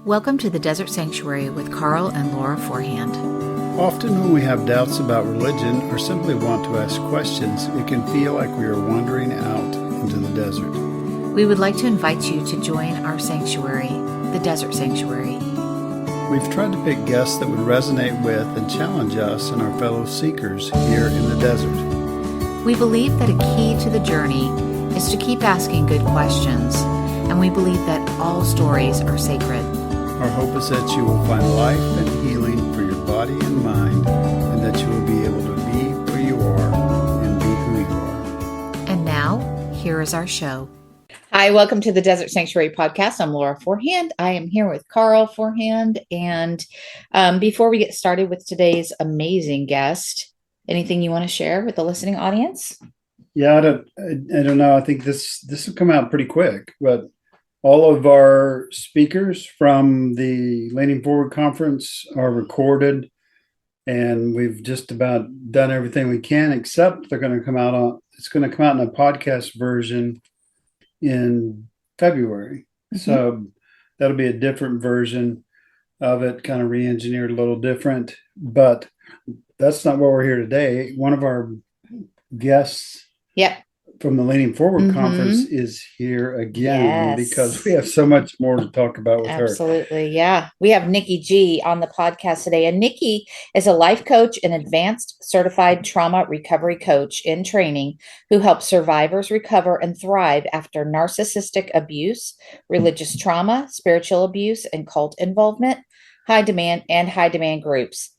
Welcome to the Desert Sanctuary with Karl and Laura Forehand. Often when we have doubts about religion or simply want to ask questions, it can feel like we are wandering out into the desert. We would like to invite you to join our sanctuary, the Desert Sanctuary. We've tried to pick guests that would resonate with and challenge us and our fellow seekers here in the desert. We believe that a key to the journey is to keep asking good questions, and we believe that all stories are sacred. Our hope is that you will find life and healing for your body and mind, and that you will be able to be who you are and be who you are. And now, here is our show. Hi, welcome to the Desert Sanctuary podcast. I'm Laura Forehand. I am here with Karl Forehand. And before we get started with today's amazing guest, anything you want to share with the listening audience? Yeah, I don't know. I think this will come out pretty quick, but all of our speakers from the Leaning Forward conference are recorded, and we've just about done everything we can, except it's going to come out in a podcast version in February. Mm-hmm. So that'll be a different version of it, kind of re-engineered a little different, but that's not why we're here today. One of our guests from the Leaning Forward conference is here again because we have so much more to talk about with her. Absolutely. Yeah. We have Nikki G on the podcast today. And Nikki is a life coach and advanced certified trauma recovery coach in training who helps survivors recover and thrive after narcissistic abuse, religious trauma, spiritual abuse, and cult involvement, high demand groups.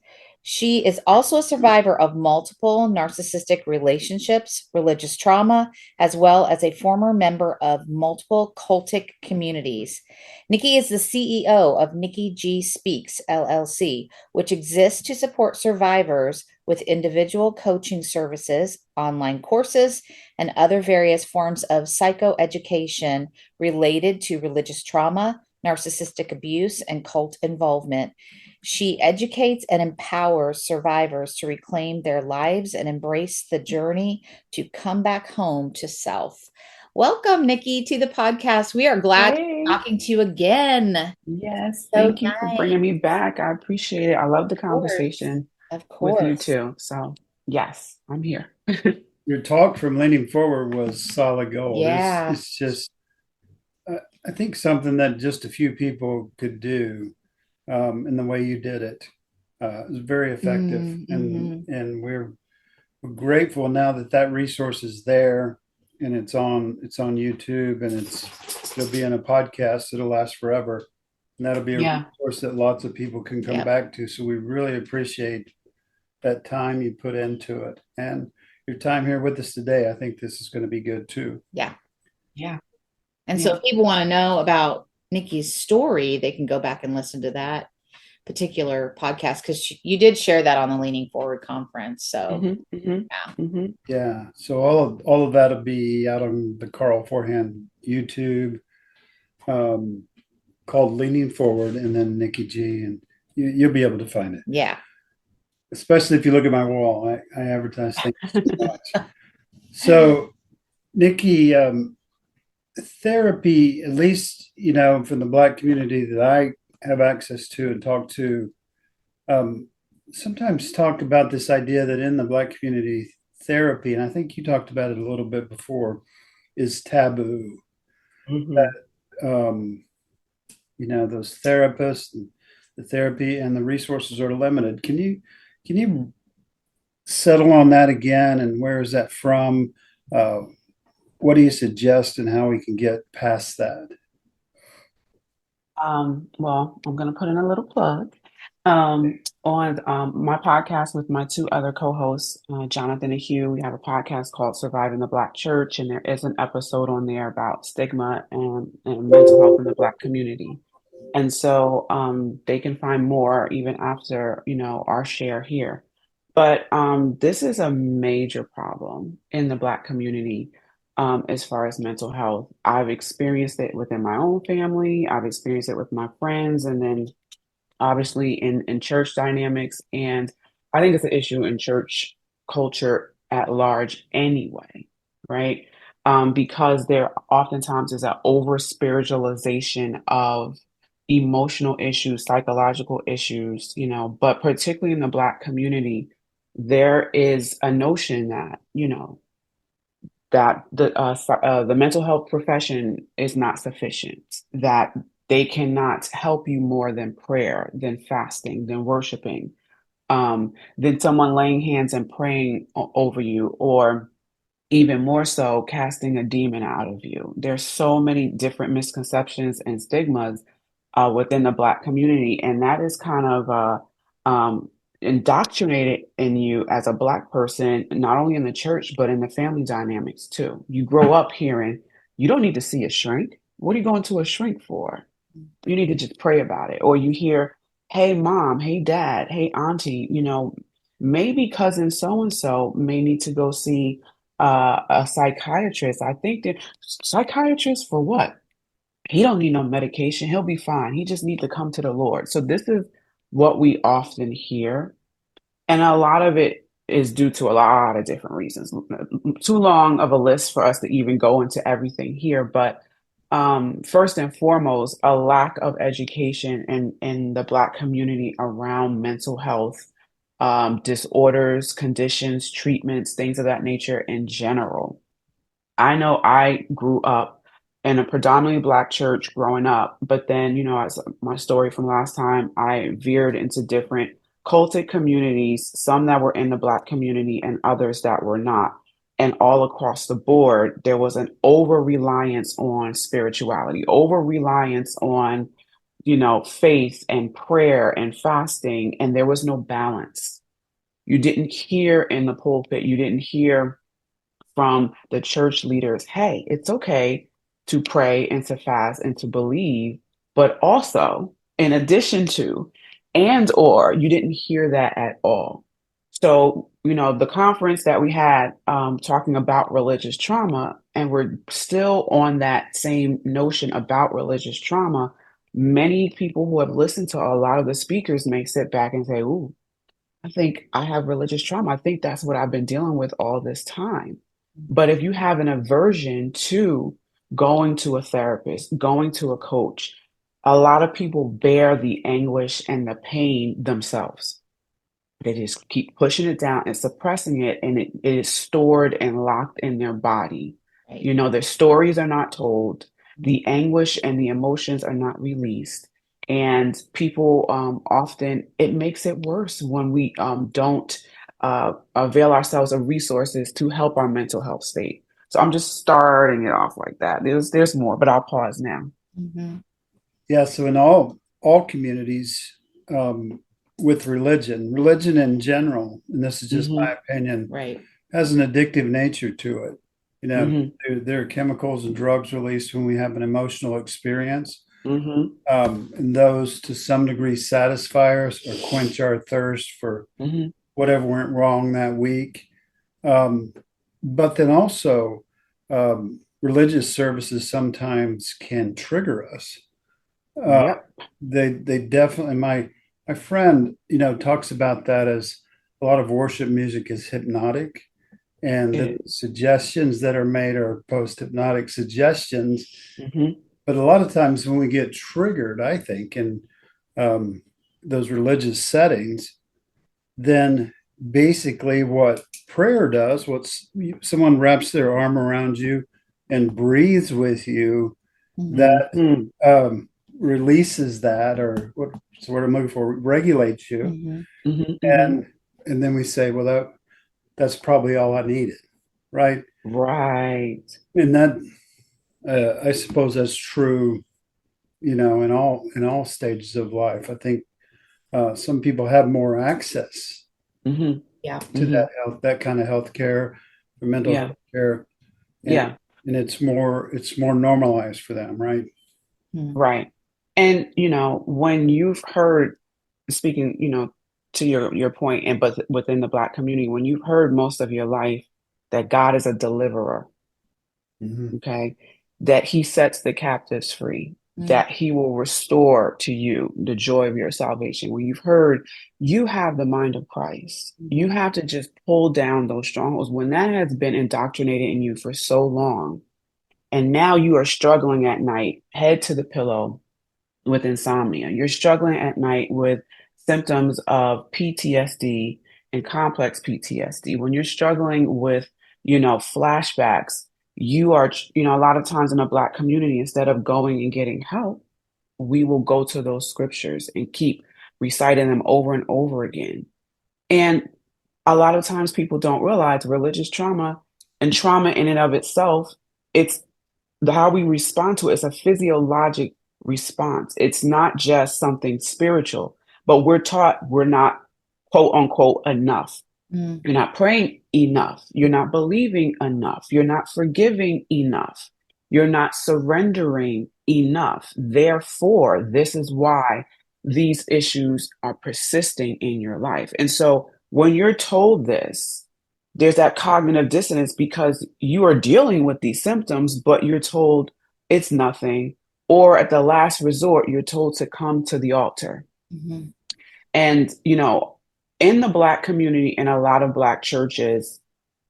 She is also a survivor of multiple narcissistic relationships, religious trauma, as well as a former member of multiple cultic communities. Nikki is the CEO of Nikki G Speaks, LLC, which exists to support survivors with individual coaching services, online courses, and other various forms of psychoeducation related to religious trauma, narcissistic abuse, and cult involvement. She educates and empowers survivors to reclaim their lives and embrace the journey to come back home to self. Welcome, Nikki, to the podcast. We are glad to be talking to you again. Yes, thank you for bringing me back. I appreciate it. I love the conversation with you too. So, yes, I'm here. Your talk from Leaning Forward was solid gold. Yeah. It's just, I think something that just a few people could do. In the way you did it. It was very effective. And we're grateful now that resource is there and it's on YouTube, and it'll be in a podcast that'll last forever. And that'll be a resource that lots of people can come back to. So we really appreciate that time you put into it and your time here with us today. I think this is going to be good too. Yeah. And so if people want to know about Nikki's story, they can go back and listen to that particular podcast because you did share that on the Leaning Forward conference. So yeah. So all of that'll be out on the Karl Forehand YouTube, called Leaning Forward, and then Nikki G, and you'll be able to find it. Yeah. Especially if you look at my wall, I advertise things so much. So, Nikki, therapy, at least, from the Black community that I have access to and talk to, sometimes talk about this idea that in the Black community, therapy, and I think you talked about it a little bit before, is taboo. That, those therapists, and the therapy and the resources are limited. Can you settle on that again? And where is that from? What do you suggest and how we can get past that? Well, I'm going to put in a little plug on my podcast with my two other co-hosts, Jonathan and Hugh. We have a podcast called Surviving the Black Church, and there is an episode on there about stigma and mental health in the Black community. And so they can find more even after, our share here. But this is a major problem in the Black community. As far as mental health, I've experienced it within my own family. I've experienced it with my friends, and then obviously in church dynamics. And I think it's an issue in church culture at large anyway, right? Because there oftentimes is an over spiritualization of emotional issues, psychological issues, but particularly in the Black community, there is a notion that, that the mental health profession is not sufficient, that they cannot help you more than prayer, than fasting, than worshiping, than someone laying hands and praying over you, or even more so, casting a demon out of you. There's so many different misconceptions and stigmas within the Black community, and that is kind of indoctrinated in you as a Black person, not only in the church but in the family dynamics too. You grow up hearing, "You don't need to see a shrink. What are you going to a shrink for? You need to just pray about it." Or you hear, "Hey mom, hey dad, hey auntie, maybe cousin so and so may need to go see a psychiatrist. I think that psychiatrist for what? He don't need no medication. He'll be fine. He just needs to come to the Lord." So this is what we often hear, and a lot of it is due to a lot of different reasons. Too long of a list for us to even go into everything here, but first and foremost, a lack of education in the Black community around mental health, disorders, conditions, treatments, things of that nature in general. I know I grew up in a predominantly Black church growing up, but then, as my story from last time, I veered into different cultic communities, some that were in the Black community and others that were not. And all across the board, there was an over reliance on spirituality, over reliance on, faith and prayer and fasting, and there was no balance. You didn't hear in the pulpit, you didn't hear from the church leaders, "Hey, it's okay to pray and to fast and to believe," but also in addition to, and or you didn't hear that at all. So, the conference that we had talking about religious trauma, and we're still on that same notion about religious trauma. Many people who have listened to a lot of the speakers may sit back and say, "Ooh, I think I have religious trauma. I think that's what I've been dealing with all this time." But if you have an aversion to going to a therapist, going to a coach, a lot of people bear the anguish and the pain themselves. They just keep pushing it down and suppressing it, and it is stored and locked in their body. Right. Their stories are not told, the anguish and the emotions are not released. And people often, it makes it worse when we don't avail ourselves of resources to help our mental health state. So I'm just starting it off like that. There's more, but I'll pause now. Mm-hmm. Yeah, so in all communities, with religion in general, and this is just my opinion, Right. has an addictive nature to it. Mhm. There are chemicals and drugs released when we have an emotional experience, Mhm. and those to some degree satisfy us or quench our thirst for Mhm. whatever went wrong that week. Um, but then also, religious services sometimes can trigger us. Uh, Yep. they definitely, my friend, talks about that as a lot of worship music is hypnotic, and It that is. suggestions that are made are post hypnotic suggestions. Mhm. But a lot of times when we get triggered, I think, in um, those religious settings, then basically what prayer does, someone wraps their arm around you and breathes with you, Mm-hmm. that Mhm. releases that, or what's the word I'm looking for, regulates you. Mm-hmm. Mhm. Mhm. And then we say, well, that's probably all I needed, right? Right. And that, I suppose that's true, in all stages of life. I think some people have more access Mhm. Yeah. to Mhm. that kind of health care, for mental Yeah. health care, and Yeah. it's more normalized for them, right? Mm-hmm. Right. And when you've heard, speaking, to your point, and but within the Black community, when you've heard most of your life that God is a deliverer, Mhm. okay, that He sets the captives free, that He will restore to you the joy of your salvation. When you've heard you have the mind of Christ, you have to just pull down those strongholds. When that has been indoctrinated in you for so long, and now you are struggling at night, head to the pillow, with insomnia. You're struggling at night with symptoms of PTSD and complex PTSD. When you're struggling with, flashbacks, you are, a lot of times in the Black community, instead of going and getting help, we will go to those scriptures and keep reciting them over and over again. And a lot of times people don't realize religious trauma and trauma in and of itself, it's how we respond to it is a physiologic response. It's not just something spiritual, but we're taught we're not quote unquote enough. Mm. You're not praying enough. You're not believing enough. You're not forgiving enough. You're not surrendering enough. Therefore, this is why these issues are persisting in your life. And so when you're told this, there's that cognitive dissonance because you are dealing with these symptoms, but you're told it's nothing. Or at the last resort, you're told to come to the altar. Mm-hmm. And, in the Black community and a lot of Black churches,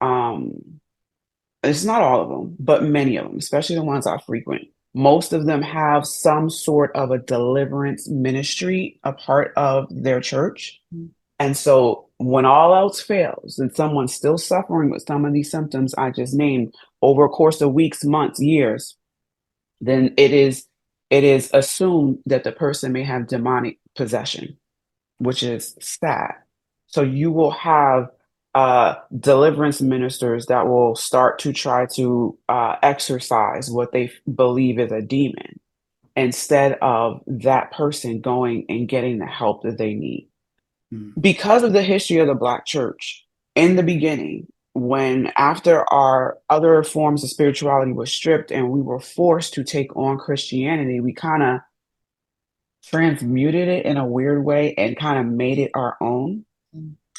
it's not all of them, but many of them, especially the ones I frequent, most of them have some sort of a deliverance ministry, a part of their church. Mm-hmm. And so when all else fails and someone's still suffering with some of these symptoms I just named over a course of weeks, months, years, then it is assumed that the person may have demonic possession, which is sad. So you will have deliverance ministers that will start to try to exorcise what they believe is a demon instead of that person going and getting the help that they need. Because of the history of the Black church in the beginning, when after our other forms of spirituality was stripped and we were forced to take on Christianity, we kind of transmuted it in a weird way and kind of made it our own.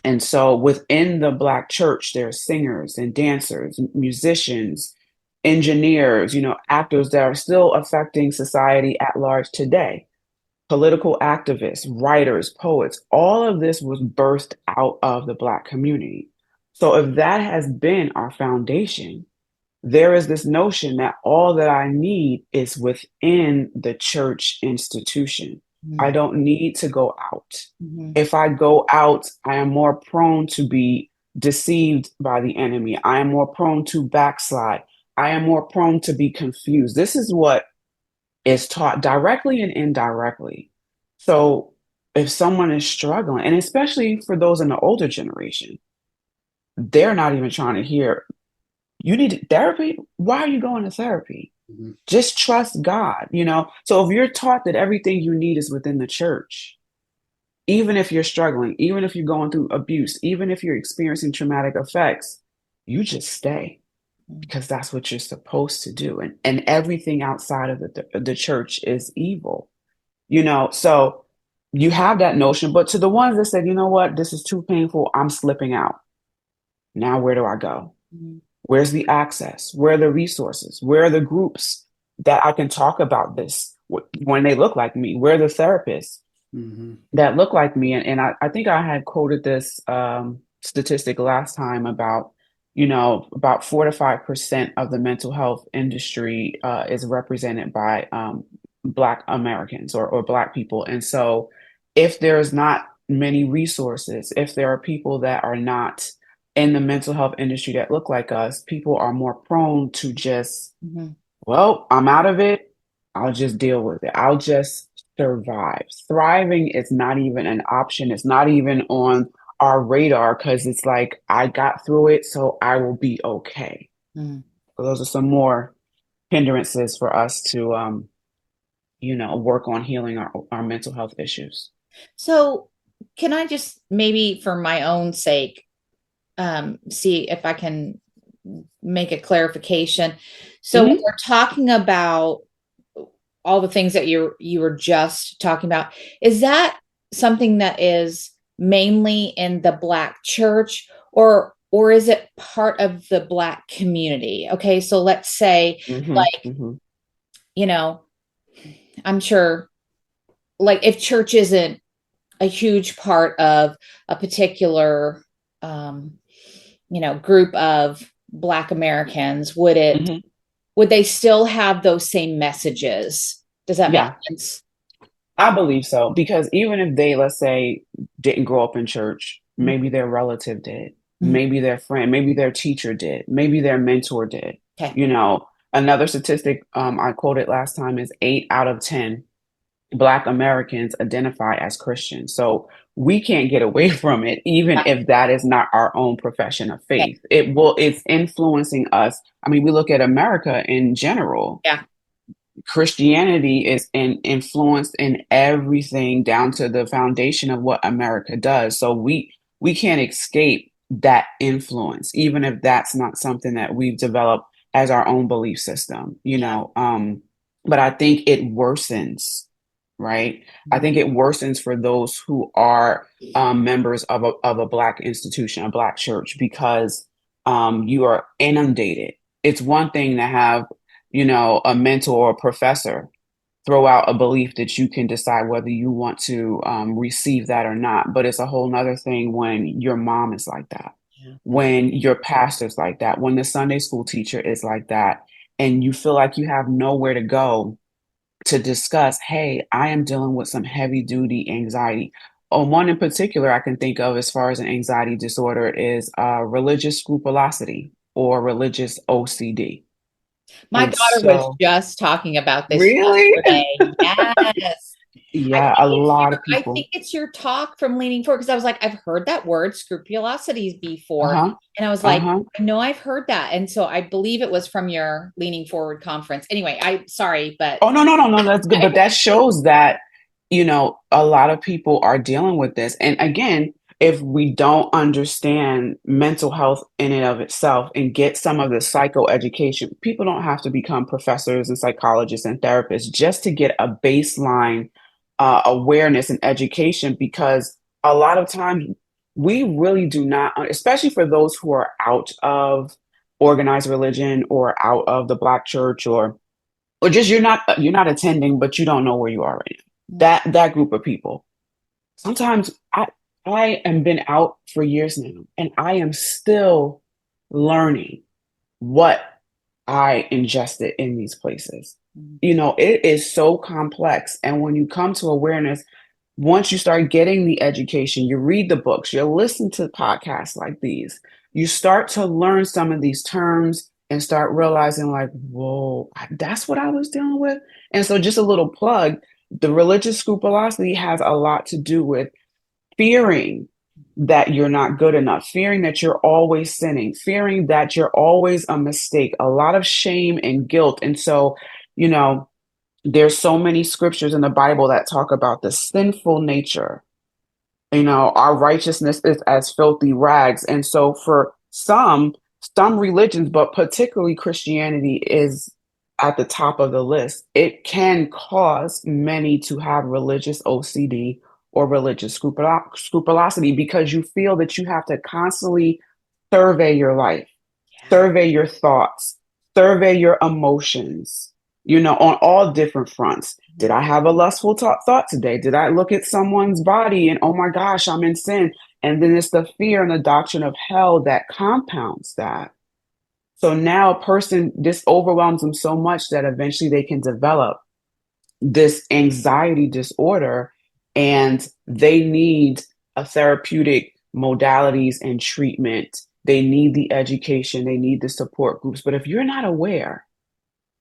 And so within the Black church, there are singers and dancers, musicians, engineers, actors that are still affecting society at large today. Political activists, writers, poets, all of this was birthed out of the Black community. So if that has been our foundation, there is this notion that all that I need is within the church institution. Mm-hmm. I don't need to go out. Mm-hmm. If I go out, I am more prone to be deceived by the enemy. I am more prone to backslide. I am more prone to be confused. This is what is taught directly and indirectly. So if someone is struggling, and especially for those in the older generation, they're not even trying to hear, you need therapy? Why are you going to therapy? Mm-hmm. Just trust God, So if you're taught that everything you need is within the church, even if you're struggling, even if you're going through abuse, even if you're experiencing traumatic effects, you just stay. Because that's what you're supposed to do. And everything outside of the church is evil, So you have that notion. But to the ones that said, you know what, this is too painful, I'm slipping out. Now, where do I go? Mm-hmm. Where's the access? Where are the resources? Where are the groups that I can talk about this when they look like me? Where are the therapists that look like me? And I think I had quoted this statistic last time about, about 4 to 5% of the mental health industry is represented by Black Americans or Black people. And so if there's not many resources, if there are people that are not in the mental health industry that look like us, people are more prone to just, well, I'm out of it. I'll just deal with it. I'll just survive. Thriving is not even an option. It's not even on our radar because it's like, I got through it, so I will be okay. So those are some more hindrances for us to, work on healing our mental health issues. So can I just maybe for my own sake, see if I can make a clarification. So when we're talking about all the things that you were just talking about, is that something that is mainly in the Black church or is it part of the Black community? Okay. So let's say I'm sure like if church isn't a huge part of a particular, group of Black Americans, would they still have those same messages? Does that make sense? I believe so, because even if they, let's say, didn't grow up in church, maybe their relative did, Mhm. maybe their friend, maybe their teacher did, maybe their mentor did. Okay. You know, another statistic I quoted last time is 8 out of 10 Black Americans identify as Christians. So we can't get away from it, even Yeah. if that is not our own profession of Okay. faith. It's influencing us. I mean, we look at America in general. Yeah. Christianity is influenced in everything down to the foundation of what America does. So we can't escape that influence, even if that's not something that we've developed as our own belief system, you Yeah. know. But I think it worsens, right? I think it worsens for those who are members of a Black institution, a Black church, because you are inundated. It's one thing to have, you know, a mentor or a professor throw out a belief that you can decide whether you want to receive that or not. But it's a whole nother thing when your mom is like that, Yeah. when your pastor's like that, when the Sunday school teacher is like that, and you feel like you have nowhere to go to discuss, hey, I am dealing with some heavy duty anxiety. One in particular I can think of as far as an anxiety disorder is religious scrupulosity or religious OCD. My And daughter was so, just talking about this really? yesterday. Yes. Yeah, a lot of I people. think it's your talk from leaning forward because I was like, I've heard that word scrupulosities before. Uh-huh. And I was like, Uh-huh. I know I've heard that. And so I believe it was from your leaning forward conference. Anyway, I sorry, but Oh, no, no, no, no, that's good. But that shows that, you know, a lot of people are dealing with this. And again, if we don't understand mental health in and of itself and get some of the psychoeducation, people don't have to become professors and psychologists and therapists just to get a baseline awareness and education, because a lot of times we really do not, especially for those who are out of organized religion or out of the Black church, or just you're not attending, but you don't know where you are right now. That group of people. Sometimes I am been out for years now, and I am still learning what I ingested in these places. You know, it is so complex, and when you come to awareness, once you start getting the education, you read the books, you listen to podcasts like these, you start to learn some of these terms and start realizing, like, whoa, that's what I was dealing with. And so, just a little plug, the religious scrupulosity has a lot to do with fearing that you're not good enough, fearing that you're always sinning, fearing that you're always a mistake, a lot of shame and guilt. And so, you know, there's so many scriptures in the Bible that talk about the sinful nature. You know, our righteousness is as filthy rags. And so for some religions, but particularly Christianity is at the top of the list. It can cause many to have religious OCD or religious scrupulosity, because you feel that you have to constantly survey your life, survey your thoughts, survey your emotions, you know, on all different fronts. Did I have a lustful thought today? Did I look at someone's body and, oh my gosh, I'm in sin? And then it's the fear and the doctrine of hell that compounds that. So now a person, this overwhelms them so much that eventually they can develop this anxiety disorder, and they need a therapeutic modalities and treatment. They need the education, they need the support groups. But if you're not aware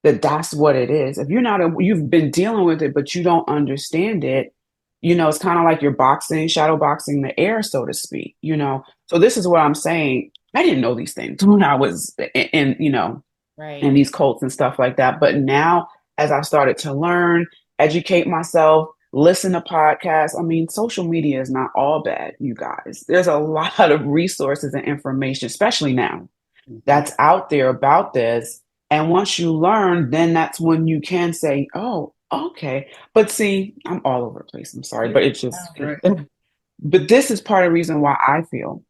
that that's what it is, if you're not, you've been dealing with it, but you don't understand it, you know, it's kind of like you're boxing, shadow boxing the air, so to speak, you know. So this is what I'm saying. I didn't know these things when I was you know, right. and these cults and stuff like that. But now, as I started to learn, educate myself, listen to podcasts, I mean, social media is not all bad, you guys. There's a lot of resources and information, especially now, that's out there about this. And once you learn, then that's when you can say, oh, okay. But see, I'm all over the place. I'm sorry, but it's just, Right. but this is part of the reason why I feel,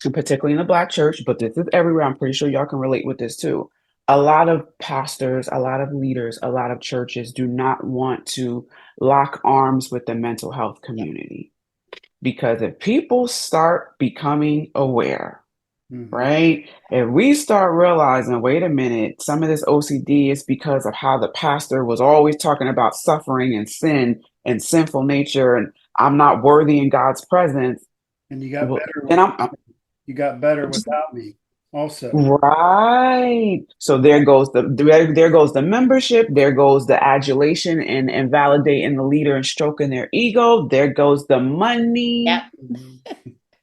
and particularly in the Black church, but this is everywhere. I'm pretty sure y'all can relate with this too. A lot of pastors, a lot of leaders, a lot of churches do not want to lock arms with the mental health community, because if people start becoming aware, right? If we start realizing, wait a minute, some of this OCD is because of how the pastor was always talking about suffering and sin, and sinful nature, and I'm not worthy in God's presence. And you got Well, better. then I'm You got better just without me, also. right. So there goes the membership, there goes the adulation and validating the leader and stroking their ego. There goes the Yep. money.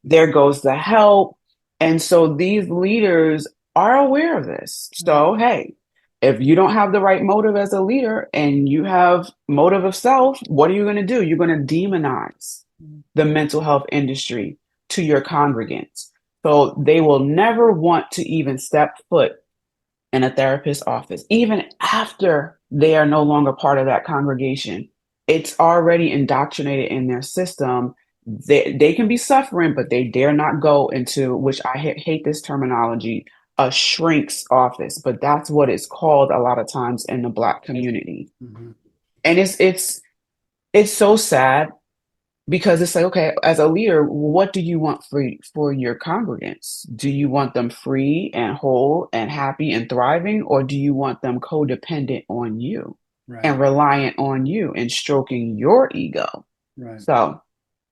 There goes the help. And so these leaders are aware of this. So, hey, if you don't have the right motive as a leader and you have motive of self, what are you going to do? You're going to demonize the mental health industry to your congregants. So they will never want to even step foot in a therapist's office, even after they are no longer part of that congregation. It's already indoctrinated in their system. They can be suffering, but they dare not go into, which I hate this terminology, a shrink's office, but that's what it's called a lot of times in the Black community. Mhm. And it's so sad because it's like, okay, as a leader, what do you want for your congregants? Do you want them free and whole and happy and thriving, or do you want them codependent on you Right. and reliant on you and stroking your ego? Right. So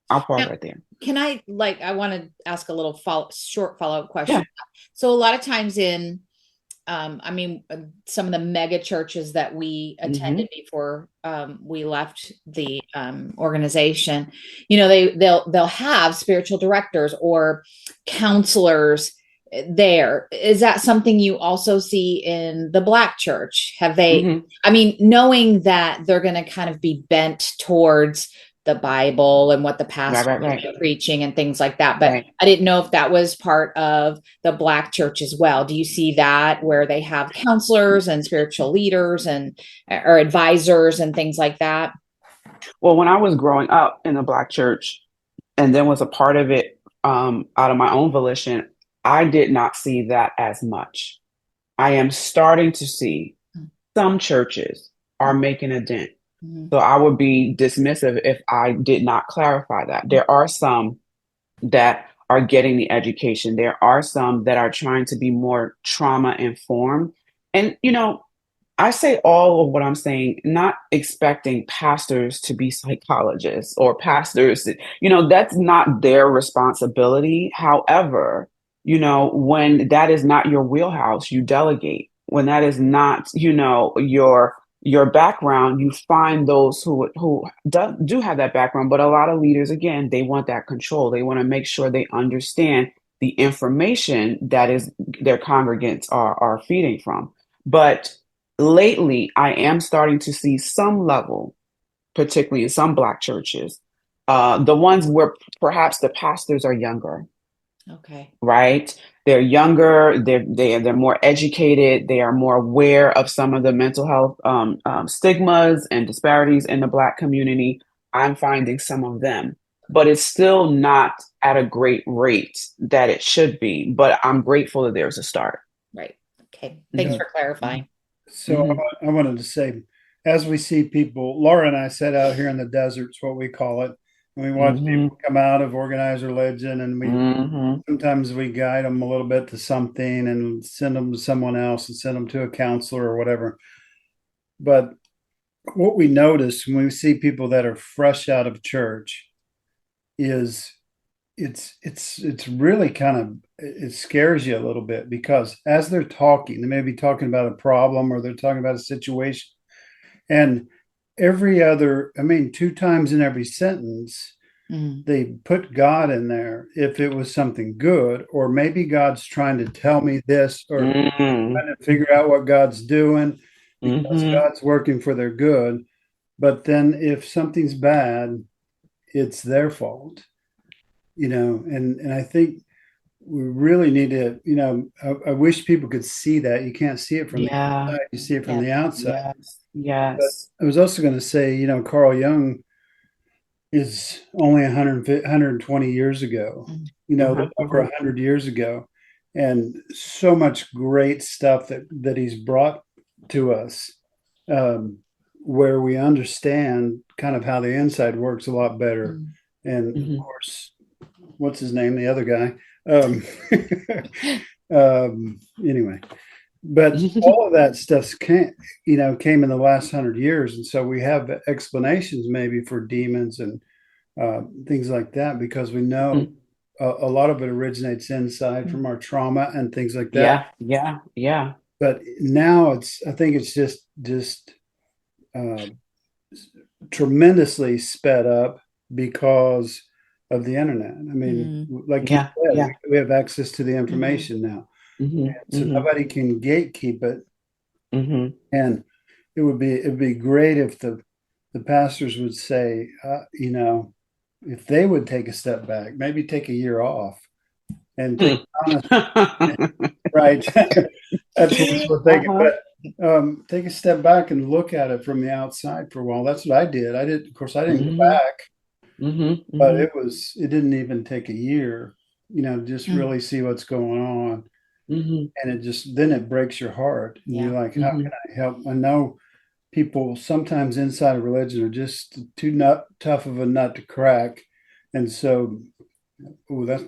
I'll pause Now, right there. can I want to ask a little short follow-up question. Yeah. So a lot of times in some of the mega churches that we attended before we left the organization, they'll have spiritual directors or counselors there. Is that something you also see in the Black church? Have they, knowing that they're going to kind of be bent towards the Bible and what the pastor is preaching and things like that. But I didn't know if that was part of the Black church as well. Do you see that where they have counselors and spiritual leaders or advisors and things like that? Well, when I was growing up in the Black church and then was a part of it out of my own volition, I did not see that as much. I am starting to see some churches are making a dent. So I would be dismissive if I did not clarify that. There are some that are getting the education. There are some that are trying to be more trauma informed. And, I say all of what I'm saying, not expecting pastors to be psychologists or pastors, that's not their responsibility. However, when that is not your wheelhouse, you delegate. When that is not, your background, you find those who do have that background. But a lot of leaders, again, they want that control. They want to make sure they understand the information that is their congregants are feeding from. But lately, I am starting to see some level, particularly in some Black churches, the ones where perhaps the pastors are younger. Okay. Right? They're younger, they're more educated, they are more aware of some of the mental health stigmas and disparities in the Black community. I'm finding some of them, but it's still not at a great rate that it should be. But I'm grateful that there's a start. Right. Okay. Thanks for clarifying. So I wanted to say, as we see people, Laura and I sat out here in the deserts, what we call it, and we watch people come out of organized religion, and we sometimes we guide them a little bit to something and send them to someone else and send them to a counselor or whatever. But what we notice when we see people that are fresh out of church is it's really kind of, it scares you a little bit, because as they're talking, they may be talking about a problem or they're talking about a situation, and two times in every sentence they put God in there, if it was something good, or maybe God's trying to tell me this, or trying to figure out what God's doing because God's working for their good. But then if something's bad, it's their fault, and I think we really need to, I wish people could see that. You can't see it from the outside, you see it from the outside. Yes. But I was also going to say, Carl Jung is only 120 years ago, over 100 years ago, and so much great stuff that he's brought to us, where we understand kind of how the inside works a lot better. And of course, what's his name? The other guy. Anyway, but all of that stuff came in the last 100 years, and so we have explanations maybe for demons and things like that, because we know a lot of it originates inside from our trauma and things like that. Yeah. But now I think it's just uh, tremendously sped up because of the internet. I mean, like you said, we have access to the information now, so nobody can gatekeep it. And it'd be great if the pastors would say, if they would take a step back, maybe take a year off and take honest, right? That's what we're thinking. But take a step back and look at it from the outside for a while. That's what I did. Of course, I didn't go back, but it didn't even take a year, just really see what's going on. And then it breaks your heart. And you're like, how can I help? I know people sometimes inside of religion are just too tough of a nut to crack. And so, that's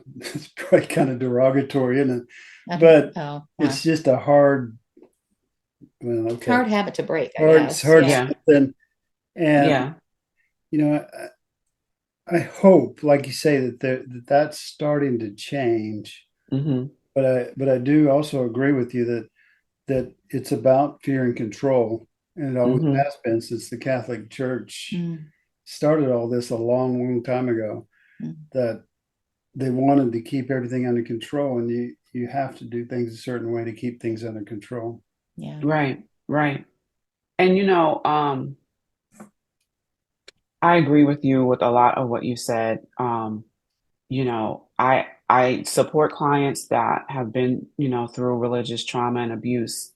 probably kind of derogatory, isn't it? But it's just a hard, hard habit to break. It's hard something. And, I hope, like you say, that's starting to change. But I do also agree with you that it's about fear and control. And it always has been since the Catholic Church started all this a long, long time ago, that they wanted to keep everything under control, and you have to do things a certain way to keep things under control. Yeah. Right. And I agree with you with a lot of what you said. I support clients that have been, through religious trauma and abuse,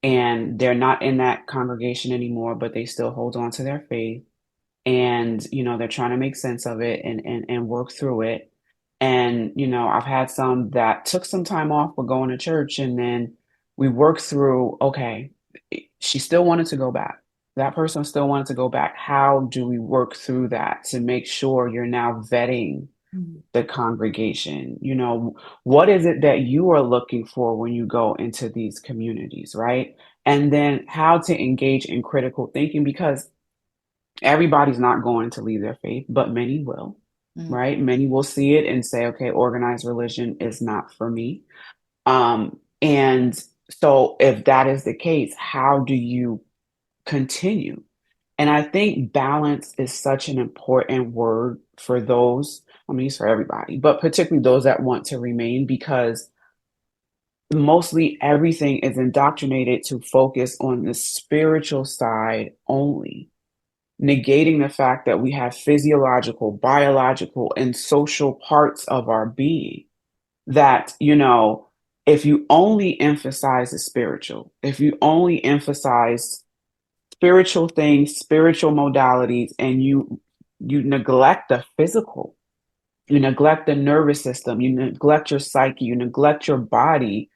and they're not in that congregation anymore, but they still hold on to their faith. And, they're trying to make sense of it and work through it. And, I've had some that took some time off for going to church, and then we worked through, okay, she still wanted to go back. That person still wanted to go back. How do we work through that to make sure you're now vetting the congregation? What is it that you are looking for when you go into these communities, right? And then how to engage in critical thinking, because everybody's not going to leave their faith, but many will, right? Many will see it and say, okay, organized religion is not for me. And so if that is the case, how do you continue? And I think balance is such an important word for those, it's for everybody, but particularly those that want to remain, because mostly everything is indoctrinated to focus on the spiritual side only, negating the fact that we have physiological, biological, and social parts of our being that, if you only emphasize the spiritual, if you only emphasize spiritual things, spiritual modalities, and you neglect the physical, you neglect the nervous system, you neglect your psyche, you neglect your body,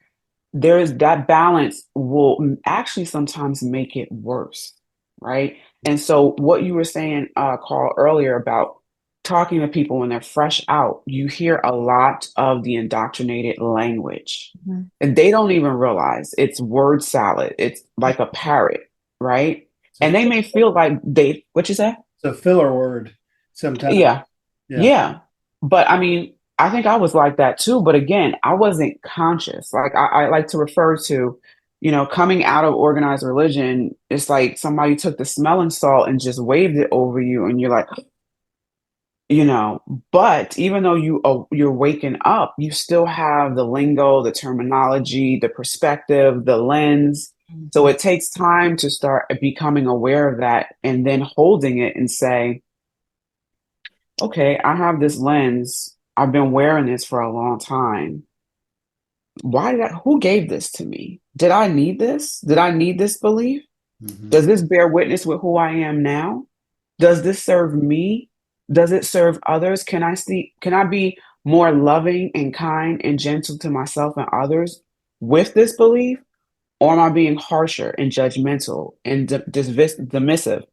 that balance will actually sometimes make it worse, right? And so what you were saying, Karl, earlier about talking to people when they're fresh out, you hear a lot of the indoctrinated language, and they don't even realize it's word salad. It's like a parrot, right? And they may feel like what you say? It's a filler word sometimes. Yeah. But I think I was like that too. But again, I wasn't conscious. Like I like to refer to, coming out of organized religion, it's like somebody took the smelling salt and just waved it over you. And you're like, but even though you're waking up, you still have the lingo, the terminology, the perspective, the lens. So it takes time to start becoming aware of that, and then holding it and say, okay, I have this lens. I've been wearing this for a long time. Who gave this to me? Did I need this? Did I need this belief? Does this bear witness with who I am now? Does this serve me? Does it serve others? Can I be more loving and kind and gentle to myself and others with this belief? Or am I being harsher and judgmental and dismissive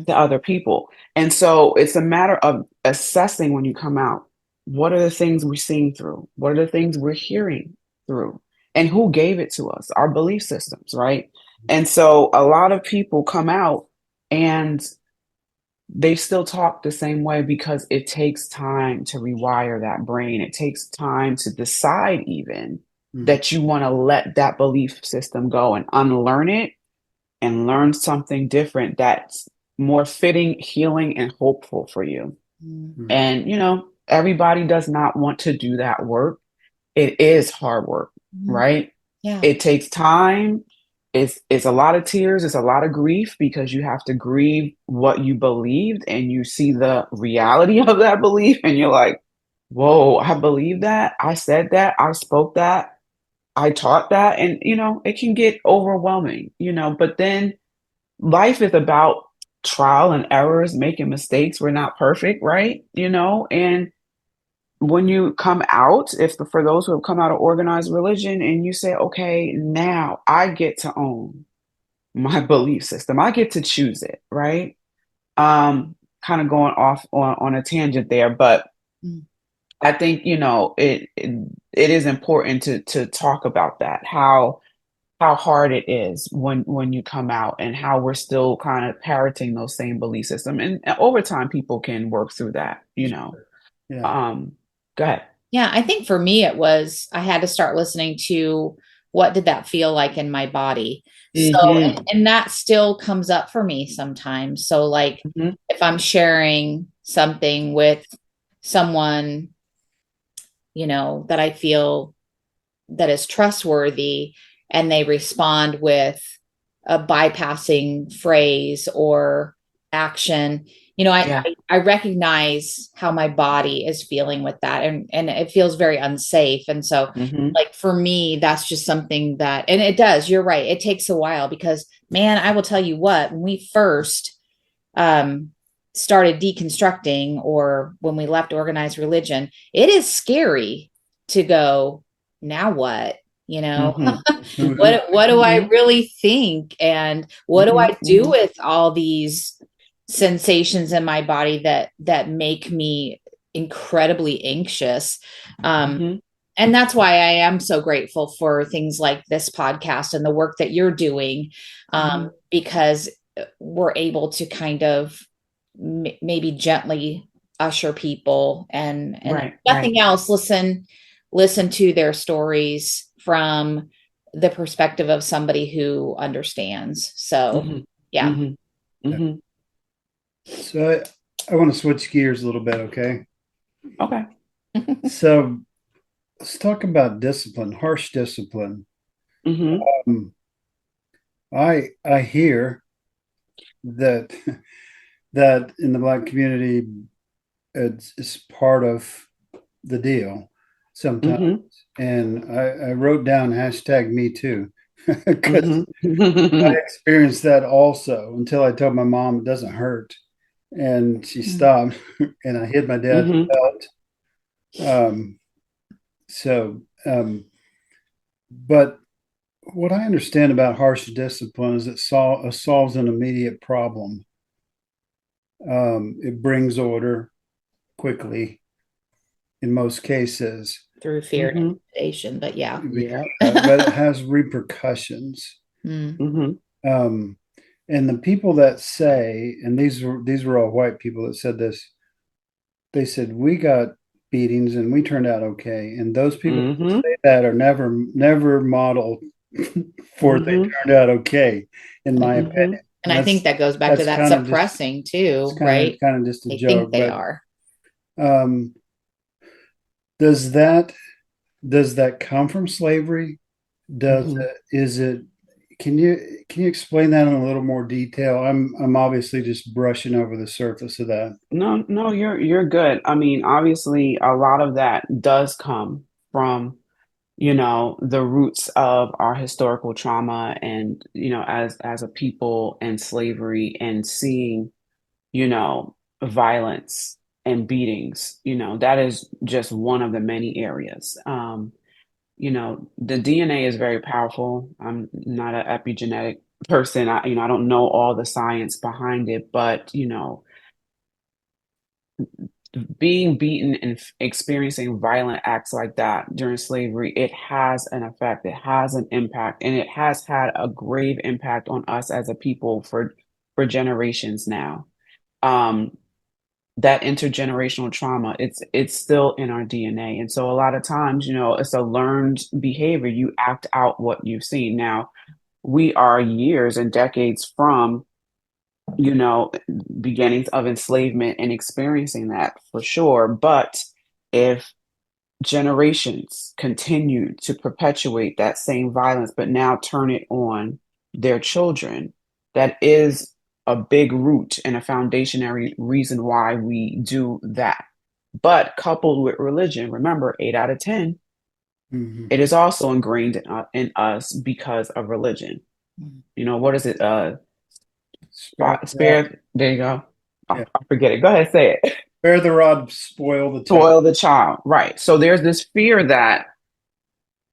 to other people? And so it's a matter of assessing when you come out. What are the things we're seeing through? What are the things we're hearing through? And who gave it to us? Our belief systems, right? And so a lot of people come out and they still talk the same way because it takes time to rewire that brain. It takes time to decide even Mhm. that you want to let that belief system go and unlearn it and learn something different that's more fitting, healing, and hopeful for you. Mm-hmm. Right. And, everybody does not want to do that work. It is hard work, right? Yeah. It takes time. It's a lot of tears. It's a lot of grief because you have to grieve what you believed and you see the reality of that belief and you're like, whoa, I believe that. I said that. I spoke that. I taught that. And, it can get overwhelming, but then life is about trial and errors, making mistakes. We're not perfect, right? And when you come out, for those who have come out of organized religion and you say, okay, now I get to own my belief system, I get to choose it, right? Kind of going off on a tangent there, but Mm. I think, it is important to talk about that, how hard it is when you come out and how we're still kind of parroting those same belief system. And over time, people can work through that. Yeah. Um, Go ahead. Yeah, I think for me it was I had to start listening to what did that feel like in my body. So Hmm. and that still comes up for me sometimes. So like Hmm. if I'm sharing something with someone, that I feel that is trustworthy and they respond with a bypassing phrase or action, Yeah. I recognize how my body is feeling with that, and it feels very unsafe. And so Hmm. like for me, that's just something that, and it does, you're right, it takes a while because man, I will tell you what, when we first um started deconstructing or when we left organized religion, it is scary to go, now what? You know, Hmm. Hmm. what do I Hmm. really think? And what do Hmm. I do Hmm. with all these sensations in my body that make me incredibly anxious? Um, Hmm. and that's why I am so grateful for things like this podcast and the work that you're doing, Hmm. because we're able to kind of maybe gently usher people and if Right, right. nothing else, listen to their stories from the perspective of somebody who understands. So Hmm. yeah. Hmm. Yeah. Hmm. So I want to switch gears a little bit, okay? Okay. So let's talk about discipline, harsh discipline. Hmm. Um, I hear that that in the Black community it's part of the deal sometimes. Hmm. And I wrote down hashtag me too because Hmm. I experienced that also until I told my mom it doesn't hurt. And she stopped and I hid my dad's Hmm. belt. Um, so, but what I understand about harsh discipline is it solves an immediate problem. It brings order quickly in most cases. Through fear and Hmm. intimidation, but yeah. Yeah. But it has repercussions. Mm. Hmm. Um, and the people that say, and these were all white people that said this, they said we got beatings and we turned out okay. And those people that Hmm. say that are never model for they Hmm. turned out okay, in my Hmm. opinion. And I think that goes back to That's that kind of just suppressing it's too, kind of right? kind of just a They think joke. they But are. um, does that come from slavery? Does Hmm. it, is it can you explain that in a little more detail? I'm obviously just brushing over the surface of that. No, no, you're good. I mean, obviously, a lot of that does come from, the roots of our historical trauma and, as a people and slavery and seeing, violence and beatings, that is just one of the many areas. The DNA is very powerful. I'm not an epigenetic person. I don't know all the science behind it, but, being beaten and experiencing violent acts like that during slavery, it has an effect, it has an impact, and it has had a grave impact on us as a people for generations now. Um, that intergenerational trauma, it's still in our DNA. And so a lot of times, it's a learned behavior. You act out what you've seen. Now, we are years and decades from you know, beginnings of enslavement and experiencing that for sure. But if generations continue to perpetuate that same violence, but now turn it on their children, that is a big root and a foundationary reason why we do that. But coupled with religion, remember, 8 out of 10, Mhm. it is also ingrained in us because of religion. What is it? Spare the rod. Spare, there you go. Yeah. I forget it. Go ahead, say it. Spare the rod, spoil the child. Spoil the child. Right. So there's this fear that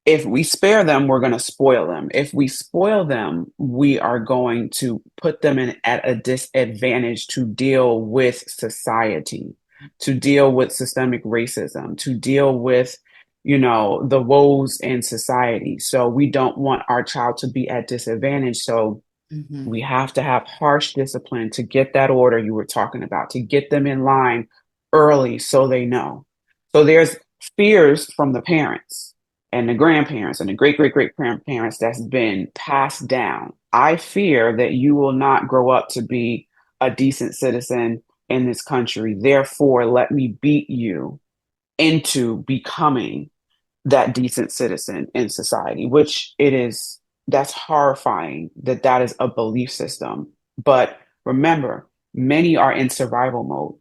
if we spare them, we're going to spoil them. If we spoil them, we are going to put them at a disadvantage to deal with society, to deal with systemic racism, to deal with, the woes in society. So we don't want our child to be at disadvantage. So we have to have harsh discipline to get that order you were talking about, to get them in line early so they know. So there's fears from the parents and the grandparents and the great great great grandparents that's been passed down. I fear that you will not grow up to be a decent citizen in this country. Therefore, let me beat you into becoming that decent citizen in society, which it is. That's horrifying that that is a belief system. But remember, many are in survival mode.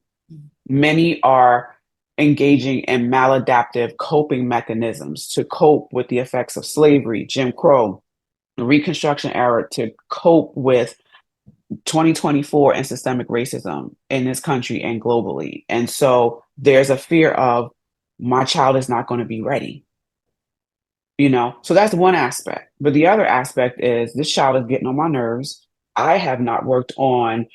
Many are engaging in maladaptive coping mechanisms to cope with the effects of slavery, Jim Crow, the Reconstruction era, to cope with 2024 and systemic racism in this country and globally. And so there's a fear of my child is not going to be ready. So that's one aspect. But the other aspect is this child is getting on my nerves. I have not worked on,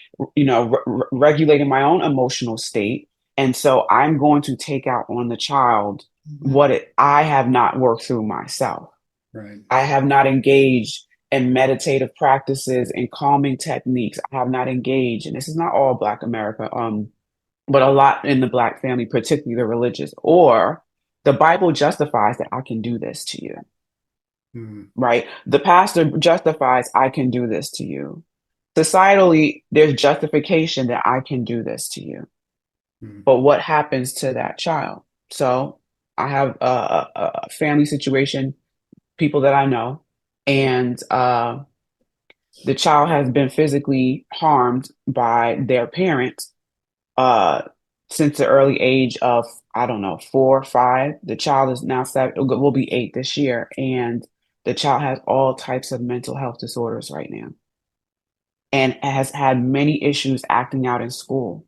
regulating my own emotional state. And so I'm going to take out on the child I have not worked through myself. Right. I have not engaged in meditative practices and calming techniques. I have not engaged, and this is not all Black America, but a lot in the Black family, particularly the religious, or the Bible justifies that I can do this to you, right? The pastor justifies I can do this to you. Societally, there's justification that I can do this to you. But what happens to that child? So I have a family situation, people that I know, and the child has been physically harmed by their parents since the early age of, I don't know, 4 or 5. The child is now 7, will be 8 this year, and the child has all types of mental health disorders right now, and has had many issues acting out in school,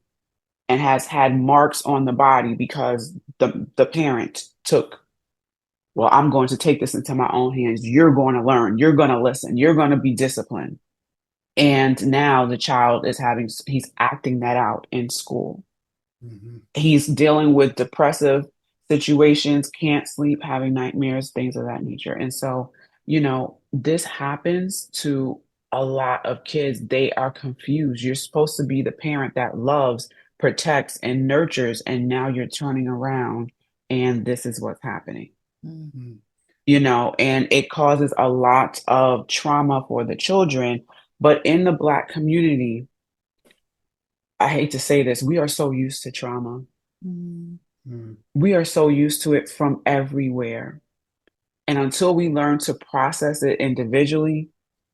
and has had marks on the body because the parent took, well, I'm going to take this into my own hands. You're going to learn. You're going to listen. You're going to be disciplined. And now the child he's acting that out in school. He's dealing with depressive situations, can't sleep, having nightmares, things of that nature. And so, this happens to a lot of kids. They are confused. You're supposed to be the parent that loves, protects, and nurtures. And now you're turning around and this is what's happening. And it causes a lot of trauma for the children. But in the Black community, I hate to say this, we are so used to trauma. We are so used to it from everywhere. And until we learn to process it individually,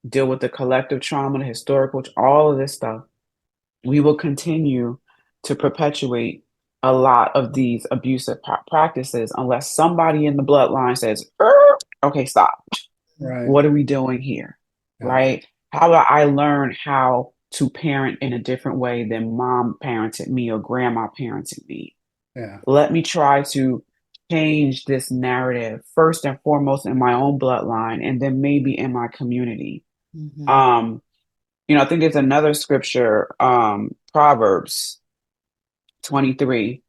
deal with the collective trauma, the historical, all of this stuff, we will continue to perpetuate a lot of these abusive practices unless somebody in the bloodline says, okay, stop. Right. What are we doing here? Yeah. Right? How do I learn how to parent in a different way than mom parented me or grandma parented me? Yeah. Let me try to change this narrative first and foremost in my own bloodline, and then maybe in my community. I think it's another scripture, Proverbs 23.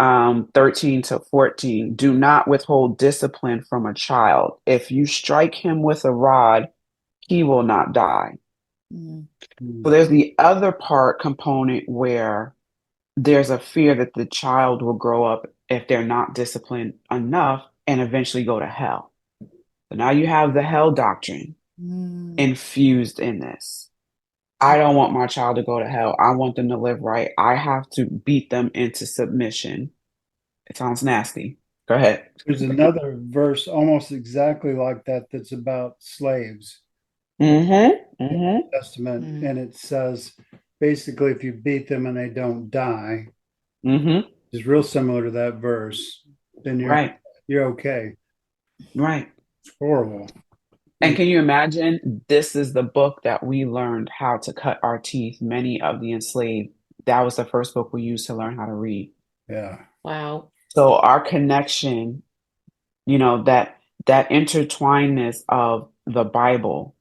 13 to 14. Do not withhold discipline from a child. If you strike him with a rod, he will not die. Mm. So there's the other part component where there's a fear that the child will grow up if they're not disciplined enough and eventually go to hell. So now you have the hell doctrine Mm. infused in this. I don't want my child to go to hell. I want them to live right. I have to beat them into submission. It sounds nasty. Go ahead. There's another verse almost exactly like that that's about slaves Mm-hmm. in the Mm-hmm. Testament, Mm. and it says basically if you beat them and they don't die, Mm-hmm. it's real similar to that verse, then Right. you're okay. Right. It's horrible. And can you imagine? This is the book that we learned how to cut our teeth. Many of the enslaved, that was the first book we used to learn how to read. Yeah. Wow. So our connection, that intertwinedness of the Bible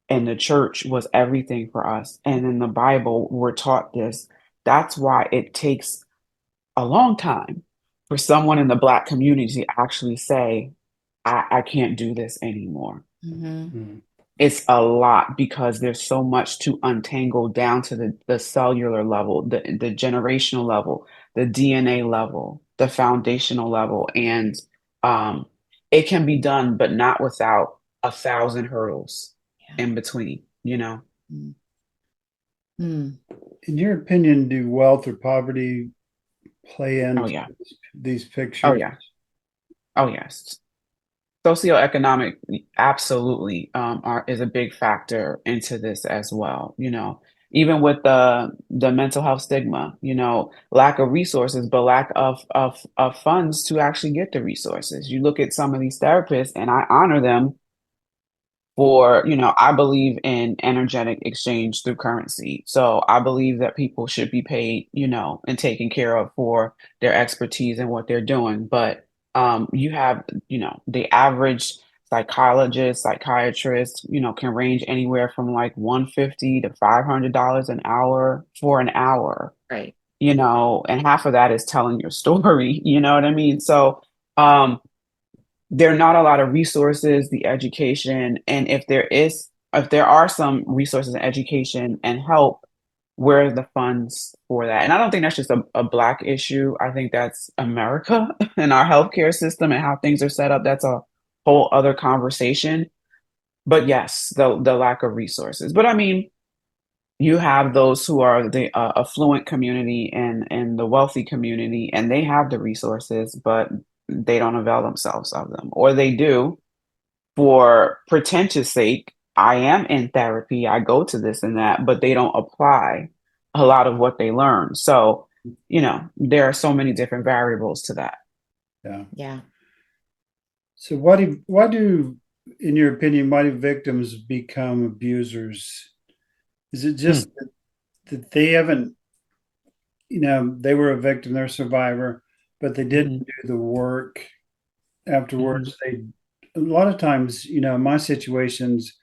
and the church was everything for us. And in the Bible, we're taught this. That's why it takes a long time for someone in the Black community to actually say, I can't do this anymore. Mm-hmm. Mm. It's a lot because there's so much to untangle down to the cellular level, the generational level, the DNA level, the foundational level. And um, it can be done, but not without 1,000 hurdles Yeah. in between. Mm. Mm. In your opinion, do wealth or poverty play Oh, into yeah. these Oh, pictures? yeah. Oh, yes. Socioeconomic absolutely is a big factor into this as well. Even with the mental health stigma, lack of resources, but lack of funds to actually get the resources. You look at some of these therapists, and I honor them for, I believe in energetic exchange through currency. So I believe that people should be paid, and taken care of for their expertise and what they're doing. But you have, the average psychologist, psychiatrist, can range anywhere from like 150 to $500 an hour for an hour, Right. and half of that is telling your story, you know what I mean? So, there are not a lot of resources, the education, and if there are some resources and education and help, where are the funds for that? And I don't think that's just a Black issue. I think that's America and our healthcare system and how things are set up. That's a whole other conversation. But yes, the lack of resources. But I mean, you have those who are the affluent community and the wealthy community, and they have the resources, but they don't avail themselves of them, or they do for pretentious sake. I am in therapy, I go to this and that, but they don't apply a lot of what they learn. So, there are so many different variables to that. Yeah. Yeah. So in your opinion, why do victims become abusers? Is it Hmm. just that they haven't, they were a victim, they're a survivor, but they didn't Hmm. do the work Hmm. afterwards? A lot of times, my situations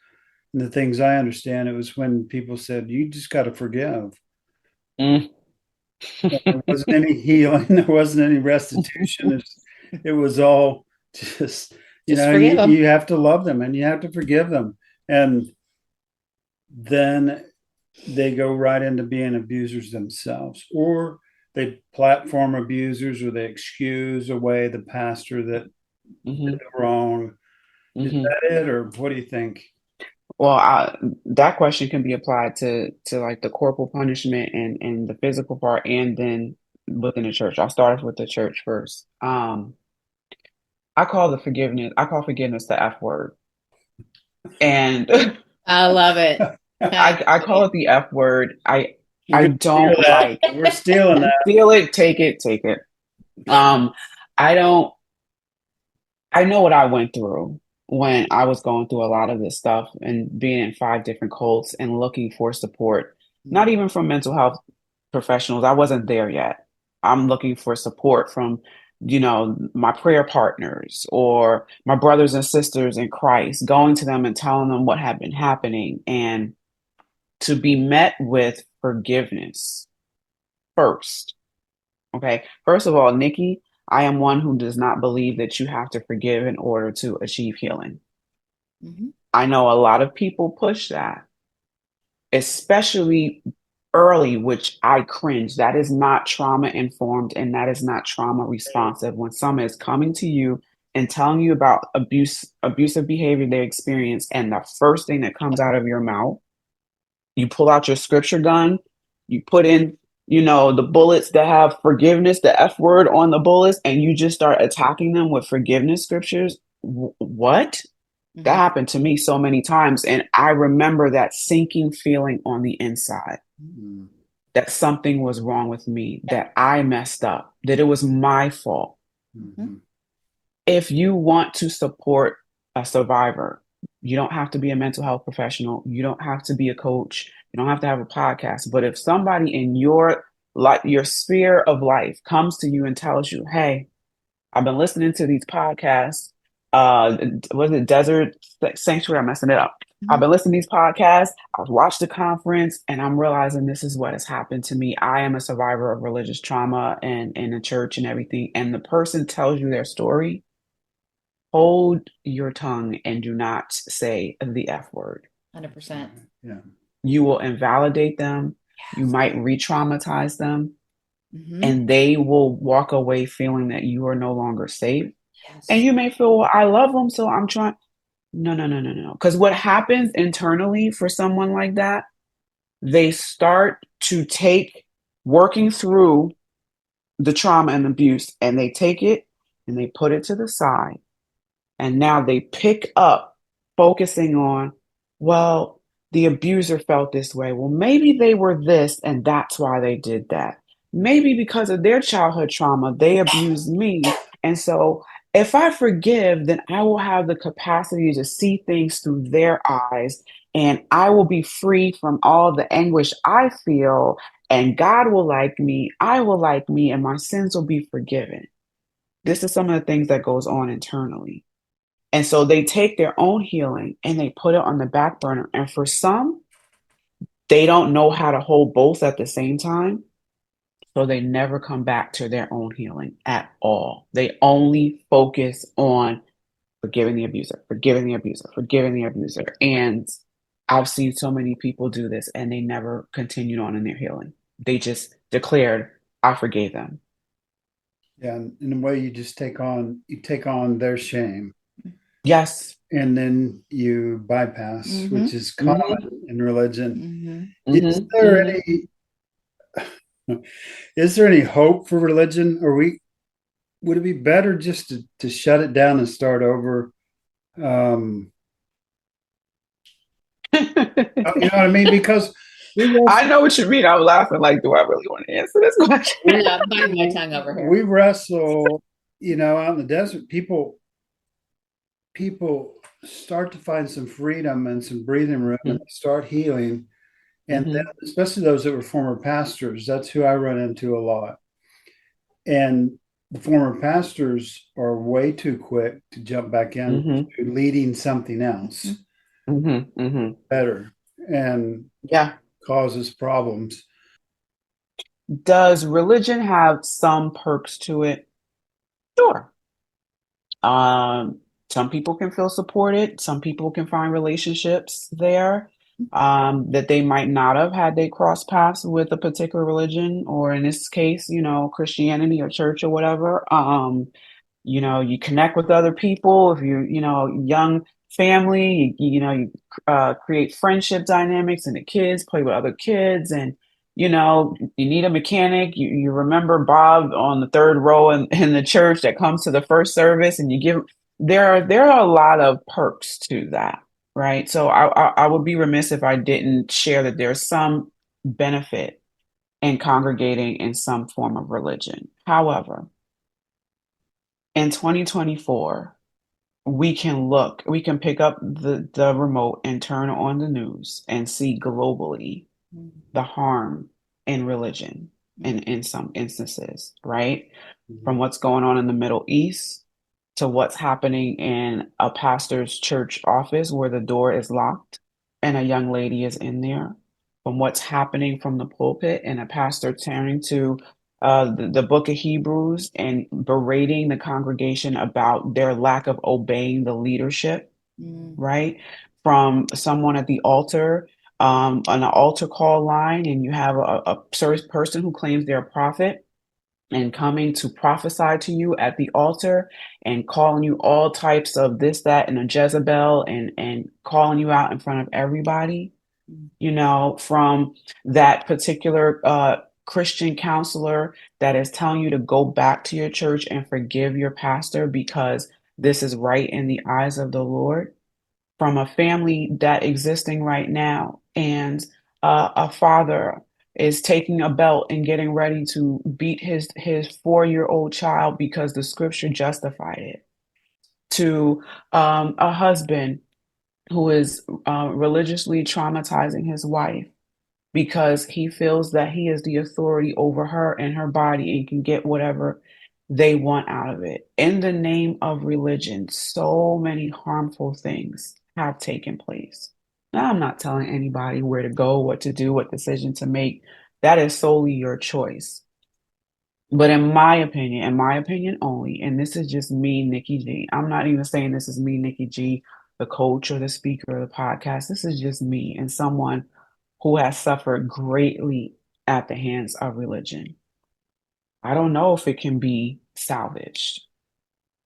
and the things I understand, it was when people said, you just got to forgive. Mm. There wasn't any healing, there wasn't any restitution. It was all just, Just forgive them. you have to love them and you have to forgive them. And then they go right into being abusers themselves, or they platform abusers, or they excuse away the pastor that did Hmm. the wrong. Is Hmm. that it, or what do you think? Well, that question can be applied to like the corporal punishment and the physical part, and then within the church. I'll start off with the church first. I call forgiveness the F word. And I love it. I call it the F word. We're I gonna steal don't that. like We're stealing that. feel it, take it, take it. Um, I don't I know what I went through when I was going through a lot of this stuff and being in 5 different cults and looking for support, not even from mental health professionals. I wasn't there yet. I'm looking for support from, my prayer partners or my brothers and sisters in Christ, going to them and telling them what had been happening, and to be met with forgiveness first. Okay. First of all, Nikki, I am one who does not believe that you have to forgive in order to achieve healing. Mhm. I know a lot of people push that, especially early, which I cringe. That is not trauma informed and that is not trauma responsive. When someone is coming to you and telling you about abusive behavior they experience, and the first thing that comes out of your mouth, you pull out your scripture gun, you put in, the bullets that have forgiveness, the F word on the bullets, and you just start attacking them with forgiveness scriptures. What? That Mhm. happened to me so many times. And I remember that sinking feeling on the inside Mm. that something was wrong with me, that I messed up, that it was my fault. Mhm. Mhm. If you want to support a survivor, you don't have to be a mental health professional. You don't have to be a coach. You don't have to have a podcast. But if somebody in your sphere of life comes to you and tells you, "Hey, I've been listening to these podcasts. Was it Desert Sanctuary? I'm messing it up. I've Mhm. been listening to these podcasts. I've watched the conference, and I'm realizing this is what has happened to me. I am a survivor of religious trauma and in the church and everything." And the person tells you their story. Hold your tongue and do not say the F word. 100%. Yeah. You will invalidate them. You Yes. might re traumatize them, Mhm. and they will walk away feeling that you are no longer safe. And Yes. you may feel, well, I love them, so I'm trying. No, no, no, no, no. Because what happens internally for someone like that, they start to take working through the trauma and abuse, and they take it and they put it to the side. And now they pick up focusing on, well, the abuser felt this way. Well, maybe they were this, and that's why they did that. Maybe because of their childhood trauma, they abused me. And so if I forgive, then I will have the capacity to see things through their eyes, and I will be free from all the anguish I feel. And God will like me, I will like me, and my sins will be forgiven. This is some of the things that goes on internally. And so they take their own healing and they put it on the back burner. And for some, they don't know how to hold both at the same time. So they never come back to their own healing at all. They only focus on forgiving the abuser, forgiving the abuser, forgiving the abuser. And I've seen so many people do this and they never continued on in their healing. They just declared, I forgave them. Yeah. And in a way, you take on their shame, Yes. and then you bypass, which Mhm. is common Mm-hmm. in religion. Mhm. Is Mm-hmm. there Mm-hmm. any is there any hope for religion? Or would it be better just to shut it down and start over? Um, you know what I mean? Because we I wrestle, know what you mean. I'm laughing like, do I really want to answer this question? Yeah, I'm biting my tongue over here. we wrestle, out in the desert. People start to find some freedom and some breathing room, and they start healing. And then, Mm-hmm. especially those that were former pastors, that's who I run into a lot. And the former pastors are way too quick to jump back into Mm-hmm. leading something else Mm-hmm. Mm-hmm. better and Yeah. causes problems. Does religion have some perks to it? Sure. Um, some people can feel supported. Some people can find relationships there that they might not have had they crossed paths with a particular religion, or in this case, Christianity or church or whatever. You connect with other people. If young family, you create friendship dynamics, and the kids play with other kids, and you need a mechanic. You remember Bob on the third row in the church that comes to the first service, and you give. There are a lot of perks to that, right? So I would be remiss if I didn't share that there's some benefit in congregating in some form of religion. However, in 2024, we can pick up the remote and turn on the news and see globally the harm in religion in some instances, right? From what's going on in the Middle East to what's happening in a pastor's church office where the door is locked and a young lady is in there, from what's happening from the pulpit and a pastor turning to the book of Hebrews and berating the congregation about their lack of obeying the leadership, Mm. right? From someone at the altar, on an altar call line, and you have a person who claims they're a prophet and coming to prophesy to you at the altar and calling you all types of this, that, and a Jezebel, and calling you out in front of everybody, from that particular Christian counselor that is telling you to go back to your church and forgive your pastor because this is right in the eyes of the Lord, from a family that existing right now, and a father is taking a belt and getting ready to beat his 4-year-old child because the scripture justified it, to a husband who is religiously traumatizing his wife because he feels that he is the authority over her and her body and can get whatever they want out of it. In the name of religion, so many harmful things have taken place. Now, I'm not telling anybody where to go, what to do, what decision to make. That is solely your choice. But in my opinion only, and this is just me, Nikki G. I'm not even saying this is me, Nikki G, the coach or the speaker of the podcast. This is just me and someone who has suffered greatly at the hands of religion. I don't know if it can be salvaged.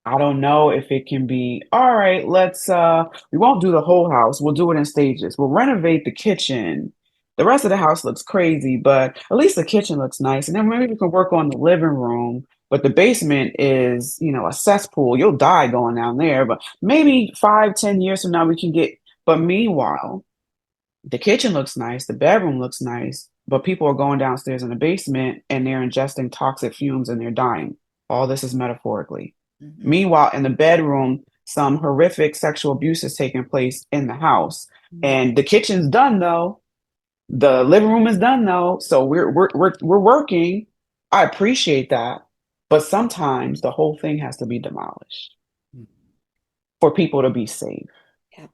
I don't know if it can be, all right, we won't do the whole house. We'll do it in stages. We'll renovate the kitchen. The rest of the house looks crazy, but at least the kitchen looks nice. And then maybe we can work on the living room. But the basement is, a cesspool. You'll die going down there. But maybe 5, 10 years from now we can get, but meanwhile, the kitchen looks nice, the bedroom looks nice, but people are going downstairs in the basement and they're ingesting toxic fumes and they're dying. All this is metaphorically. Mm-hmm. Meanwhile, in the bedroom, some horrific sexual abuse is taking place in the house. Mm-hmm. And the kitchen's done though. The living room is done though. So we're working. I appreciate that. But sometimes the whole thing has to be demolished for people to be safe. Yep.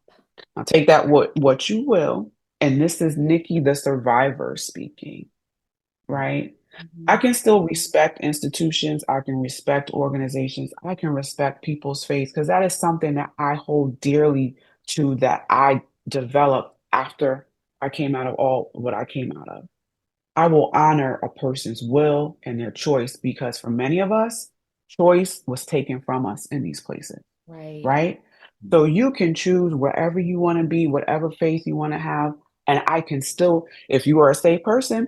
Now take that what you will. And this is Nikki, the survivor, speaking, right? Mm-hmm. I can still respect institutions. I can respect organizations. I can respect people's faith because that is something that I hold dearly to, that I developed after I came out of all what I came out of. I will honor a person's will and their choice because for many of us, choice was taken from us in these places, Right. right? So you can choose wherever you want to be, whatever faith you want to have. And I can still, if you are a safe person,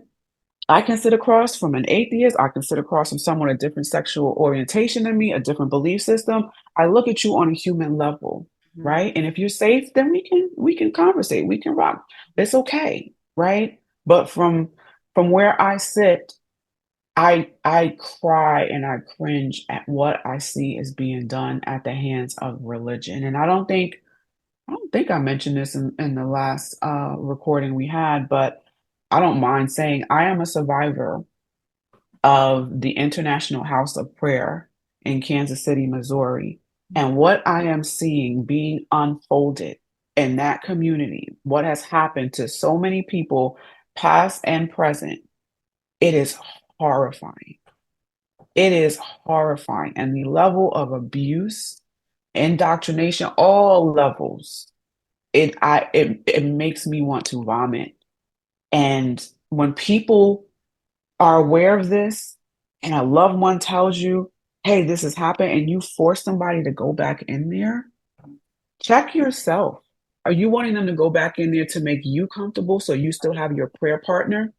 I can sit across from an atheist. I can sit across from someone a different sexual orientation than me, a different belief system. I look at you on a human level, Mm-hmm. right? And if you're safe, then we can conversate, we can rock. It's okay, right? But from where I sit, I cry and I cringe at what I see is being done at the hands of religion. And I don't think I mentioned this in the last recording we had, but I don't mind saying I am a survivor of the International House of Prayer in Kansas City, Missouri. And what I am seeing being unfolded in that community, what has happened to so many people, past and present, it is horrifying. It is horrifying. And the level of abuse, indoctrination, all levels, it makes me want to vomit. And when people are aware of this and a loved one tells you, hey, this has happened, and you force somebody to go back in there, check yourself. Are you wanting them to go back in there to make you comfortable so you still have your prayer partner?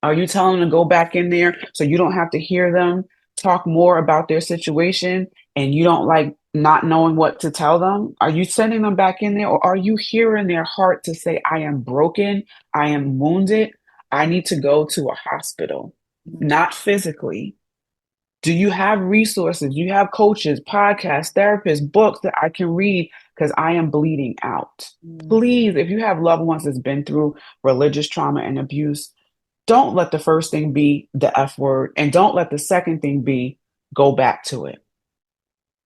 Are you telling them to go back in there so you don't have to hear them talk more about their situation and you don't like not knowing what to tell them? Are you sending them back in there, or are you hearing their heart to say, I am broken, I am wounded, I need to go to a hospital, not physically? Do you have resources? Do you have coaches, podcasts, therapists, books that I can read because I am bleeding out? Please, if you have loved ones that's been through religious trauma and abuse, don't let the first thing be the F word, and don't let the second thing be go back to it.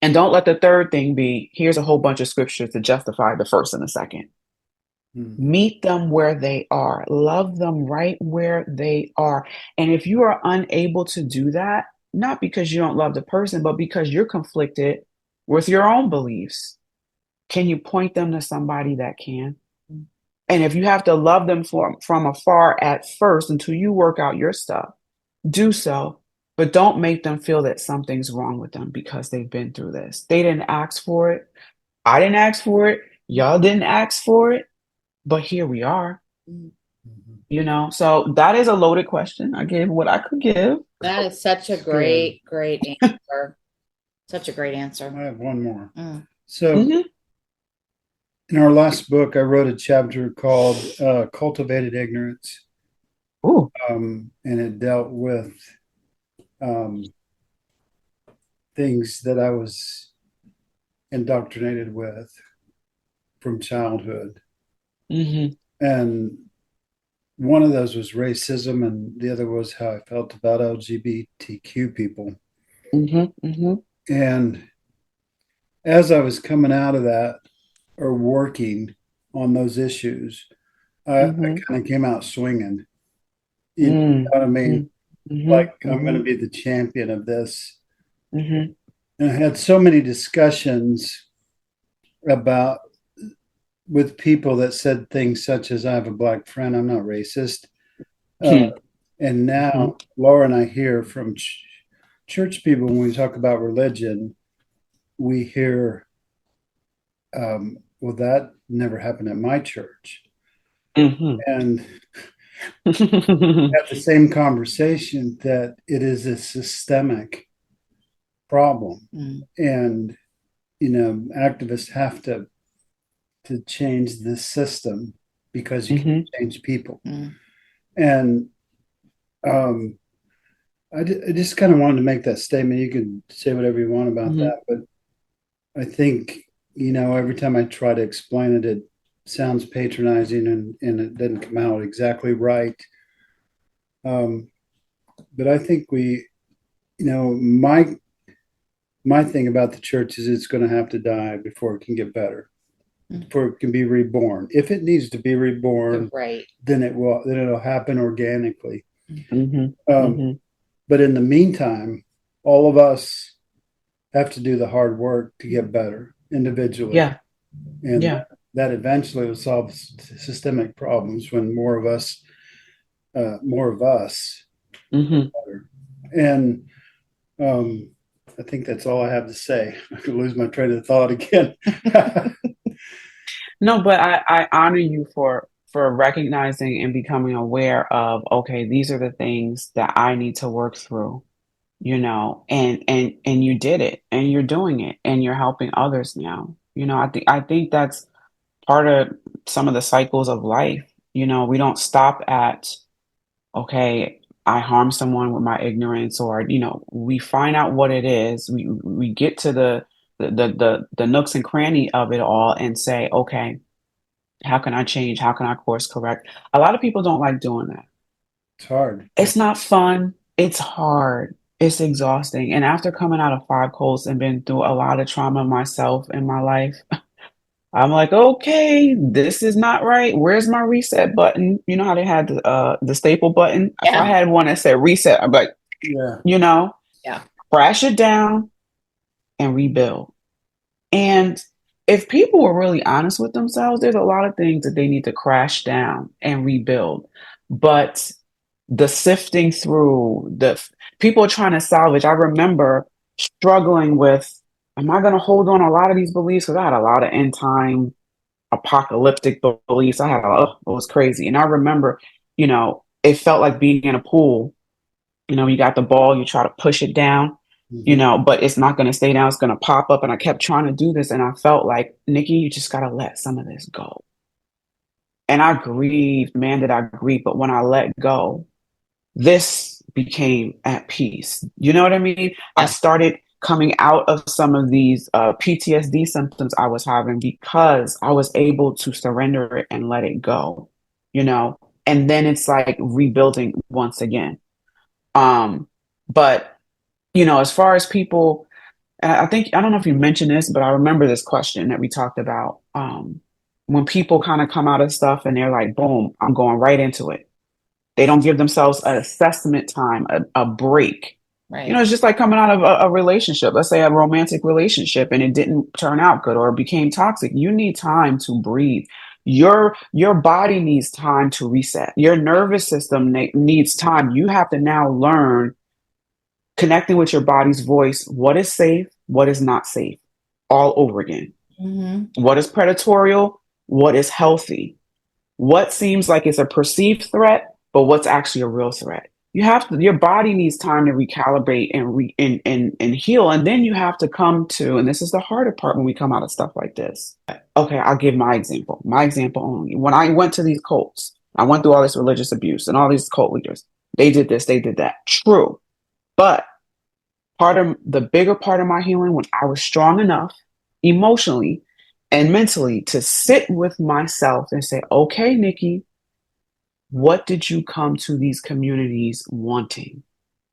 And don't let the third thing be here's a whole bunch of scriptures to justify the first and the second. Meet them where they are. Love them right where they are. And if you are unable to do that, not because you don't love the person, but because you're conflicted with your own beliefs, can you point them to somebody that can? And if you have to love them from afar at first until you work out your stuff, do so. But don't make them feel that something's wrong with them because they've been through this. They didn't ask for it. I didn't ask for it. Y'all didn't ask for it. But here we are. So that is a loaded question. I gave what I could give. That is such a great answer. Such a great answer. I have one more. So in our last book, I wrote a chapter called Cultivated Ignorance. Ooh. And it dealt with things that I was indoctrinated with from childhood. And one of those was racism, and the other was how I felt about LGBTQ people. And as I was coming out of that or working on those issues, I kind of came out swinging. You know what I mean? Like, I'm going to be the champion of this. And I had so many discussions with people that said things such as, I have a black friend, I'm not racist. And now Laura and I hear from church people, when we talk about religion, we hear, well, that never happened at my church. And have the same conversation that it is a systemic problem. And, activists have to change the system because you can't change people. And I just kind of wanted to make that statement. You can say whatever you want about that, but I think, every time I try to explain it, it sounds patronizing and it doesn't come out exactly right. But I think my thing about the church is it's going to have to die before it can get better, before it can be reborn. If it needs to be reborn, then it'll happen organically. But in the meantime, all of us have to do the hard work to get better individually. And that eventually will solve systemic problems when more of us and I think that's all I have to say. I could lose my train of thought again. No, but I honor you for recognizing and becoming aware of, okay, these are the things that I need to work through, and you did it, and you're doing it, and you're helping others now. I think that's part of some of the cycles of life. We don't stop at, okay, I harm someone with my ignorance, or we find out what it is. We get to the nooks and cranny of it all and say, okay, how can I change? How can I course correct? A lot of people don't like doing that. It's hard. It's not fun. It's hard. It's exhausting. And after coming out of 5 colds and been through a lot of trauma myself in my life, I'm like, okay, this is not right. Where's my reset button? You know how they had the staple button? If I had one that said reset, I'm like, crash it down and rebuild. And if people were really honest with themselves, there's a lot of things that they need to crash down and rebuild. But the sifting through, the people trying to salvage, I remember struggling with, am I going to hold on to a lot of these beliefs? Because I had a lot of end time apocalyptic beliefs. It was crazy. And I remember, it felt like being in a pool. You got the ball, you try to push it down, but it's not going to stay down. It's going to pop up. And I kept trying to do this. And I felt like, Nikki, you just got to let some of this go. And I grieved, man, did I grieve. But when I let go, this became at peace. You know what I mean? I started coming out of some of these PTSD symptoms I was having because I was able to surrender it and let it go, and then it's like rebuilding once again. But, as far as people, I don't know if you mentioned this, but I remember this question that we talked about when people kind of come out of stuff and they're like, boom, I'm going right into it. They don't give themselves an assessment time, a break. You know, Right. it's just like coming out of a relationship, let's say a romantic relationship, and it didn't turn out good or it became toxic. You need time to breathe. Your body needs time to reset. Your nervous system needs time. You have to now learn connecting with your body's voice, what is safe, what is not safe, all over again. Mm-hmm. What is predatorial, what is healthy, what seems like it's a perceived threat, but what's actually a real threat. You have to, your body needs time to recalibrate and heal. And then you have to come to, and this is the harder part when we come out of stuff like this. Okay, I'll give my example. My example only. When I went to these cults, I went through all this religious abuse and all these cult leaders. They did this, they did that. True. But part of the bigger part of my healing, when I was strong enough emotionally and mentally to sit with myself and say, okay, Nikki, what did you come to these communities wanting?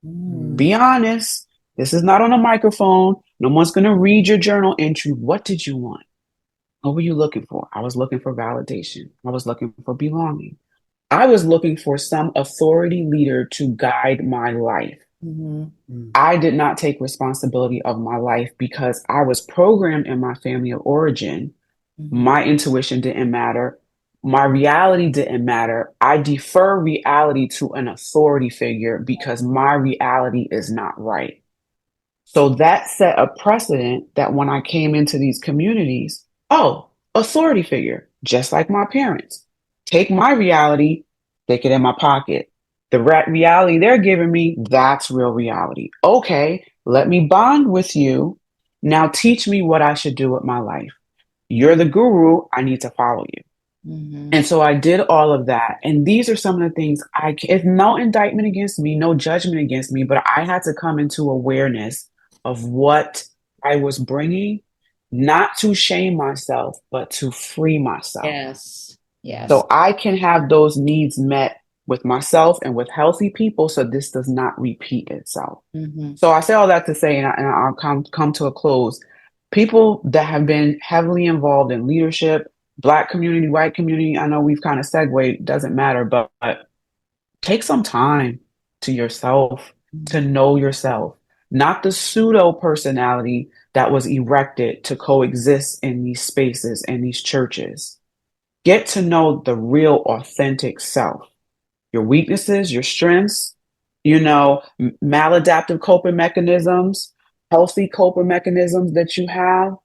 Mm. Be honest. This is not on a microphone. No one's going to read your journal entry. What did you want? What were you looking for? I was looking for validation. I was looking for belonging. I was looking for some authority leader to guide my life. Mm-hmm. I did not take responsibility of my life because I was programmed in my family of origin. Mm-hmm. My intuition didn't matter. My reality didn't matter. I defer reality to an authority figure because my reality is not right. So that set a precedent that when I came into these communities, oh, authority figure, just like my parents. Take my reality, stick it in my pocket. The reality they're giving me, that's real reality. Okay, let me bond with you. Now teach me what I should do with my life. You're the guru. I need to follow you. Mm-hmm. And so I did all of that. And these are some of the things it's no indictment against me, no judgment against me, but I had to come into awareness of what I was bringing, not to shame myself, but to free myself. Yes. Yes. So I can have those needs met with myself and with healthy people so this does not repeat itself. Mm-hmm. So I say all that to say, and I'll come to a close. People that have been heavily involved in leadership, Black community, white community, I know we've kind of segued, doesn't matter, but take some time to yourself, to know yourself, not the pseudo personality that was erected to coexist in these spaces and these churches. Get to know the real, authentic self, your weaknesses, your strengths, maladaptive coping mechanisms, healthy coping mechanisms that you have,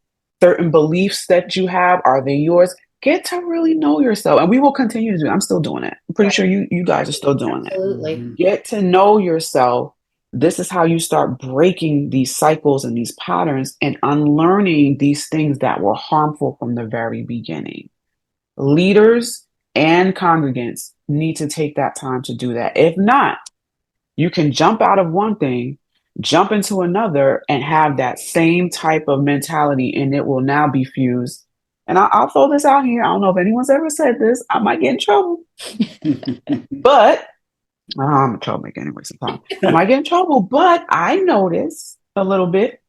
certain beliefs that you have. Are they yours? Get to really know yourself. And we will continue to do it. I'm still doing it. I'm pretty Right. sure you guys are still doing it. Absolutely. Get to know yourself. This is how you start breaking these cycles and these patterns and unlearning these things that were harmful from the very beginning. Leaders and congregants need to take that time to do that. If not, you can jump out of one thing, jump into another, and have that same type of mentality, and it will now be fused. And I'll throw this out here. I don't know if anyone's ever said this. I might get in trouble, but I'm a troublemaker anyway sometimes. I might get in trouble, but I notice a little bit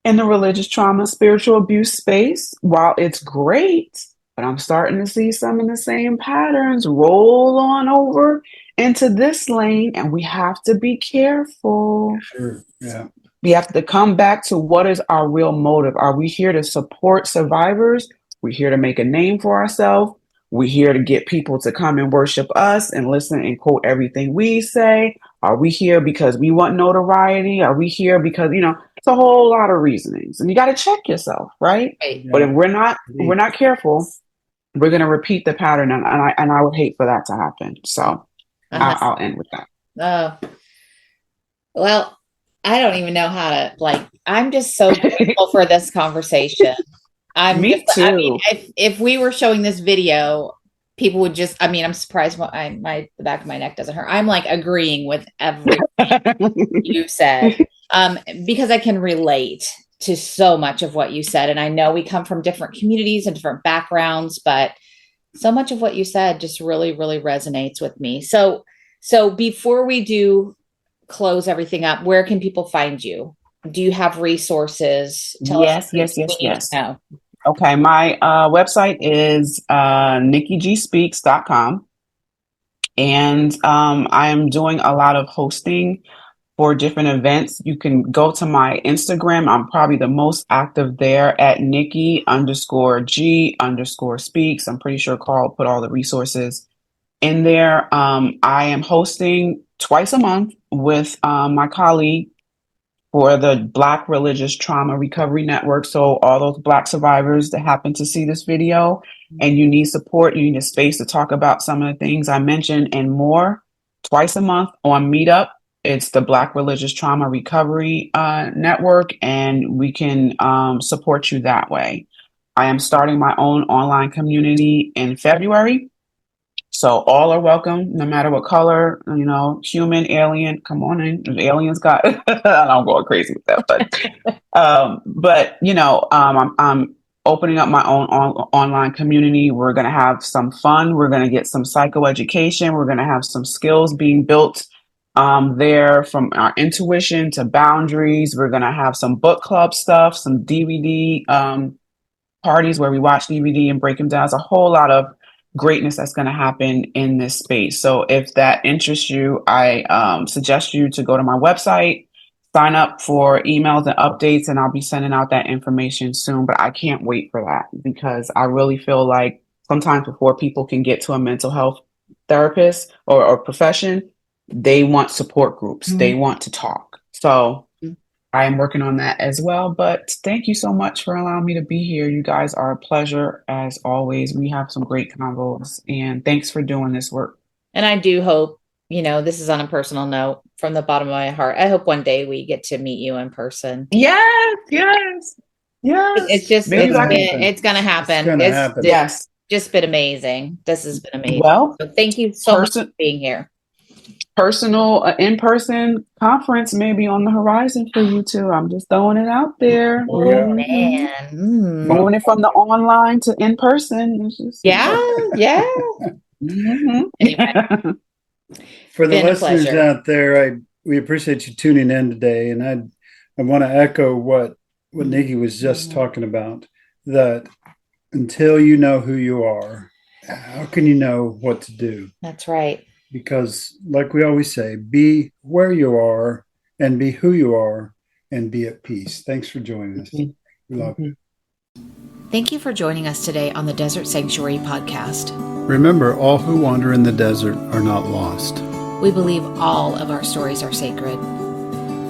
in the religious trauma, spiritual abuse space. While it's great, but I'm starting to see some of the same patterns roll on over into this lane, and we have to be careful. Sure. Yeah. We have to come back to what is our real motive. Are we here to support survivors? We're here to make a name for ourselves. We're here to get people to come and worship us and listen and quote everything we say. Are we here because we want notoriety? Are we here because, it's a whole lot of reasonings, and you got to check yourself, right? Right. But if we're not careful, we're going to repeat the pattern, and I would hate for that to happen. So I'll end with that. Oh, well, I don't even know how to I'm just so grateful for this conversation. Me too. I mean, if we were showing this video, people would just, I'm surprised the back of my neck doesn't hurt. I'm agreeing with everything you said, because I can relate to so much of what you said. And I know we come from different communities and different backgrounds, but so much of what you said just really, really resonates with me. So before we do close everything up, where can people find you? Do you have resources? Tell us Yes. we need to know. Okay, my website is NikkiGspeaks.com. And I am doing a lot of hosting for different events. You can go to my Instagram. I'm probably the most active there at Nikki_G_speaks. I'm pretty sure Carl put all the resources in there. I am hosting twice a month with my colleague for the Black Religious Trauma Recovery Network. So all those Black survivors that happen to see this video and you need support, you need a space to talk about some of the things I mentioned and more, twice a month on Meetup. It's the Black Religious Trauma Recovery Network, and we can support you that way. I am starting my own online community in February. So all are welcome, no matter what color, human, alien, come on in. If aliens got, I'm going crazy with that, I'm opening up my own online community. We're going to have some fun. We're going to get some psychoeducation. We're going to have some skills being built there, from our intuition to boundaries. We're going to have some book club stuff, some DVD parties where we watch DVD and break them down. There's a whole lot of greatness that's going to happen in this space. So if that interests you, I suggest you to go to my website, sign up for emails and updates, and I'll be sending out that information soon. But I can't wait for that, because I really feel like sometimes before people can get to a mental health therapist or profession, they want support groups. Mm-hmm. They want to talk. So I am working on that as well. But thank you so much for allowing me to be here. You guys are a pleasure as always. We have some great convos, and thanks for doing this work. And I do hope, this is on a personal note from the bottom of my heart. I hope one day we get to meet you in person. Yes. It's just, it's going to happen. It's going to happen. Yes. Just been amazing. This has been amazing. Well, so thank you so much for being here. Personal in-person conference may be on the horizon for you too. I'm just throwing it out there. Oh man, moving it from the online to in person. Yeah. Mm-hmm. Anyway, for the listeners out there, we appreciate you tuning in today, and I want to echo what Nikki was just talking about. That until you know who you are, how can you know what to do? That's right. Because like we always say, be where you are and be who you are and be at peace. Thanks for joining us. We love you. Thank you for joining us today on the Desert Sanctuary podcast. Remember, all who wander in the desert are not lost. We believe all of our stories are sacred.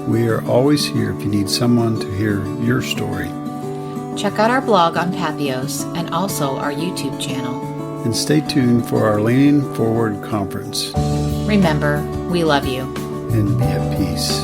We are always here if you need someone to hear your story. Check out our blog on Pathos and also our YouTube channel. And stay tuned for our Leaning Forward conference. Remember, we love you. And be at peace.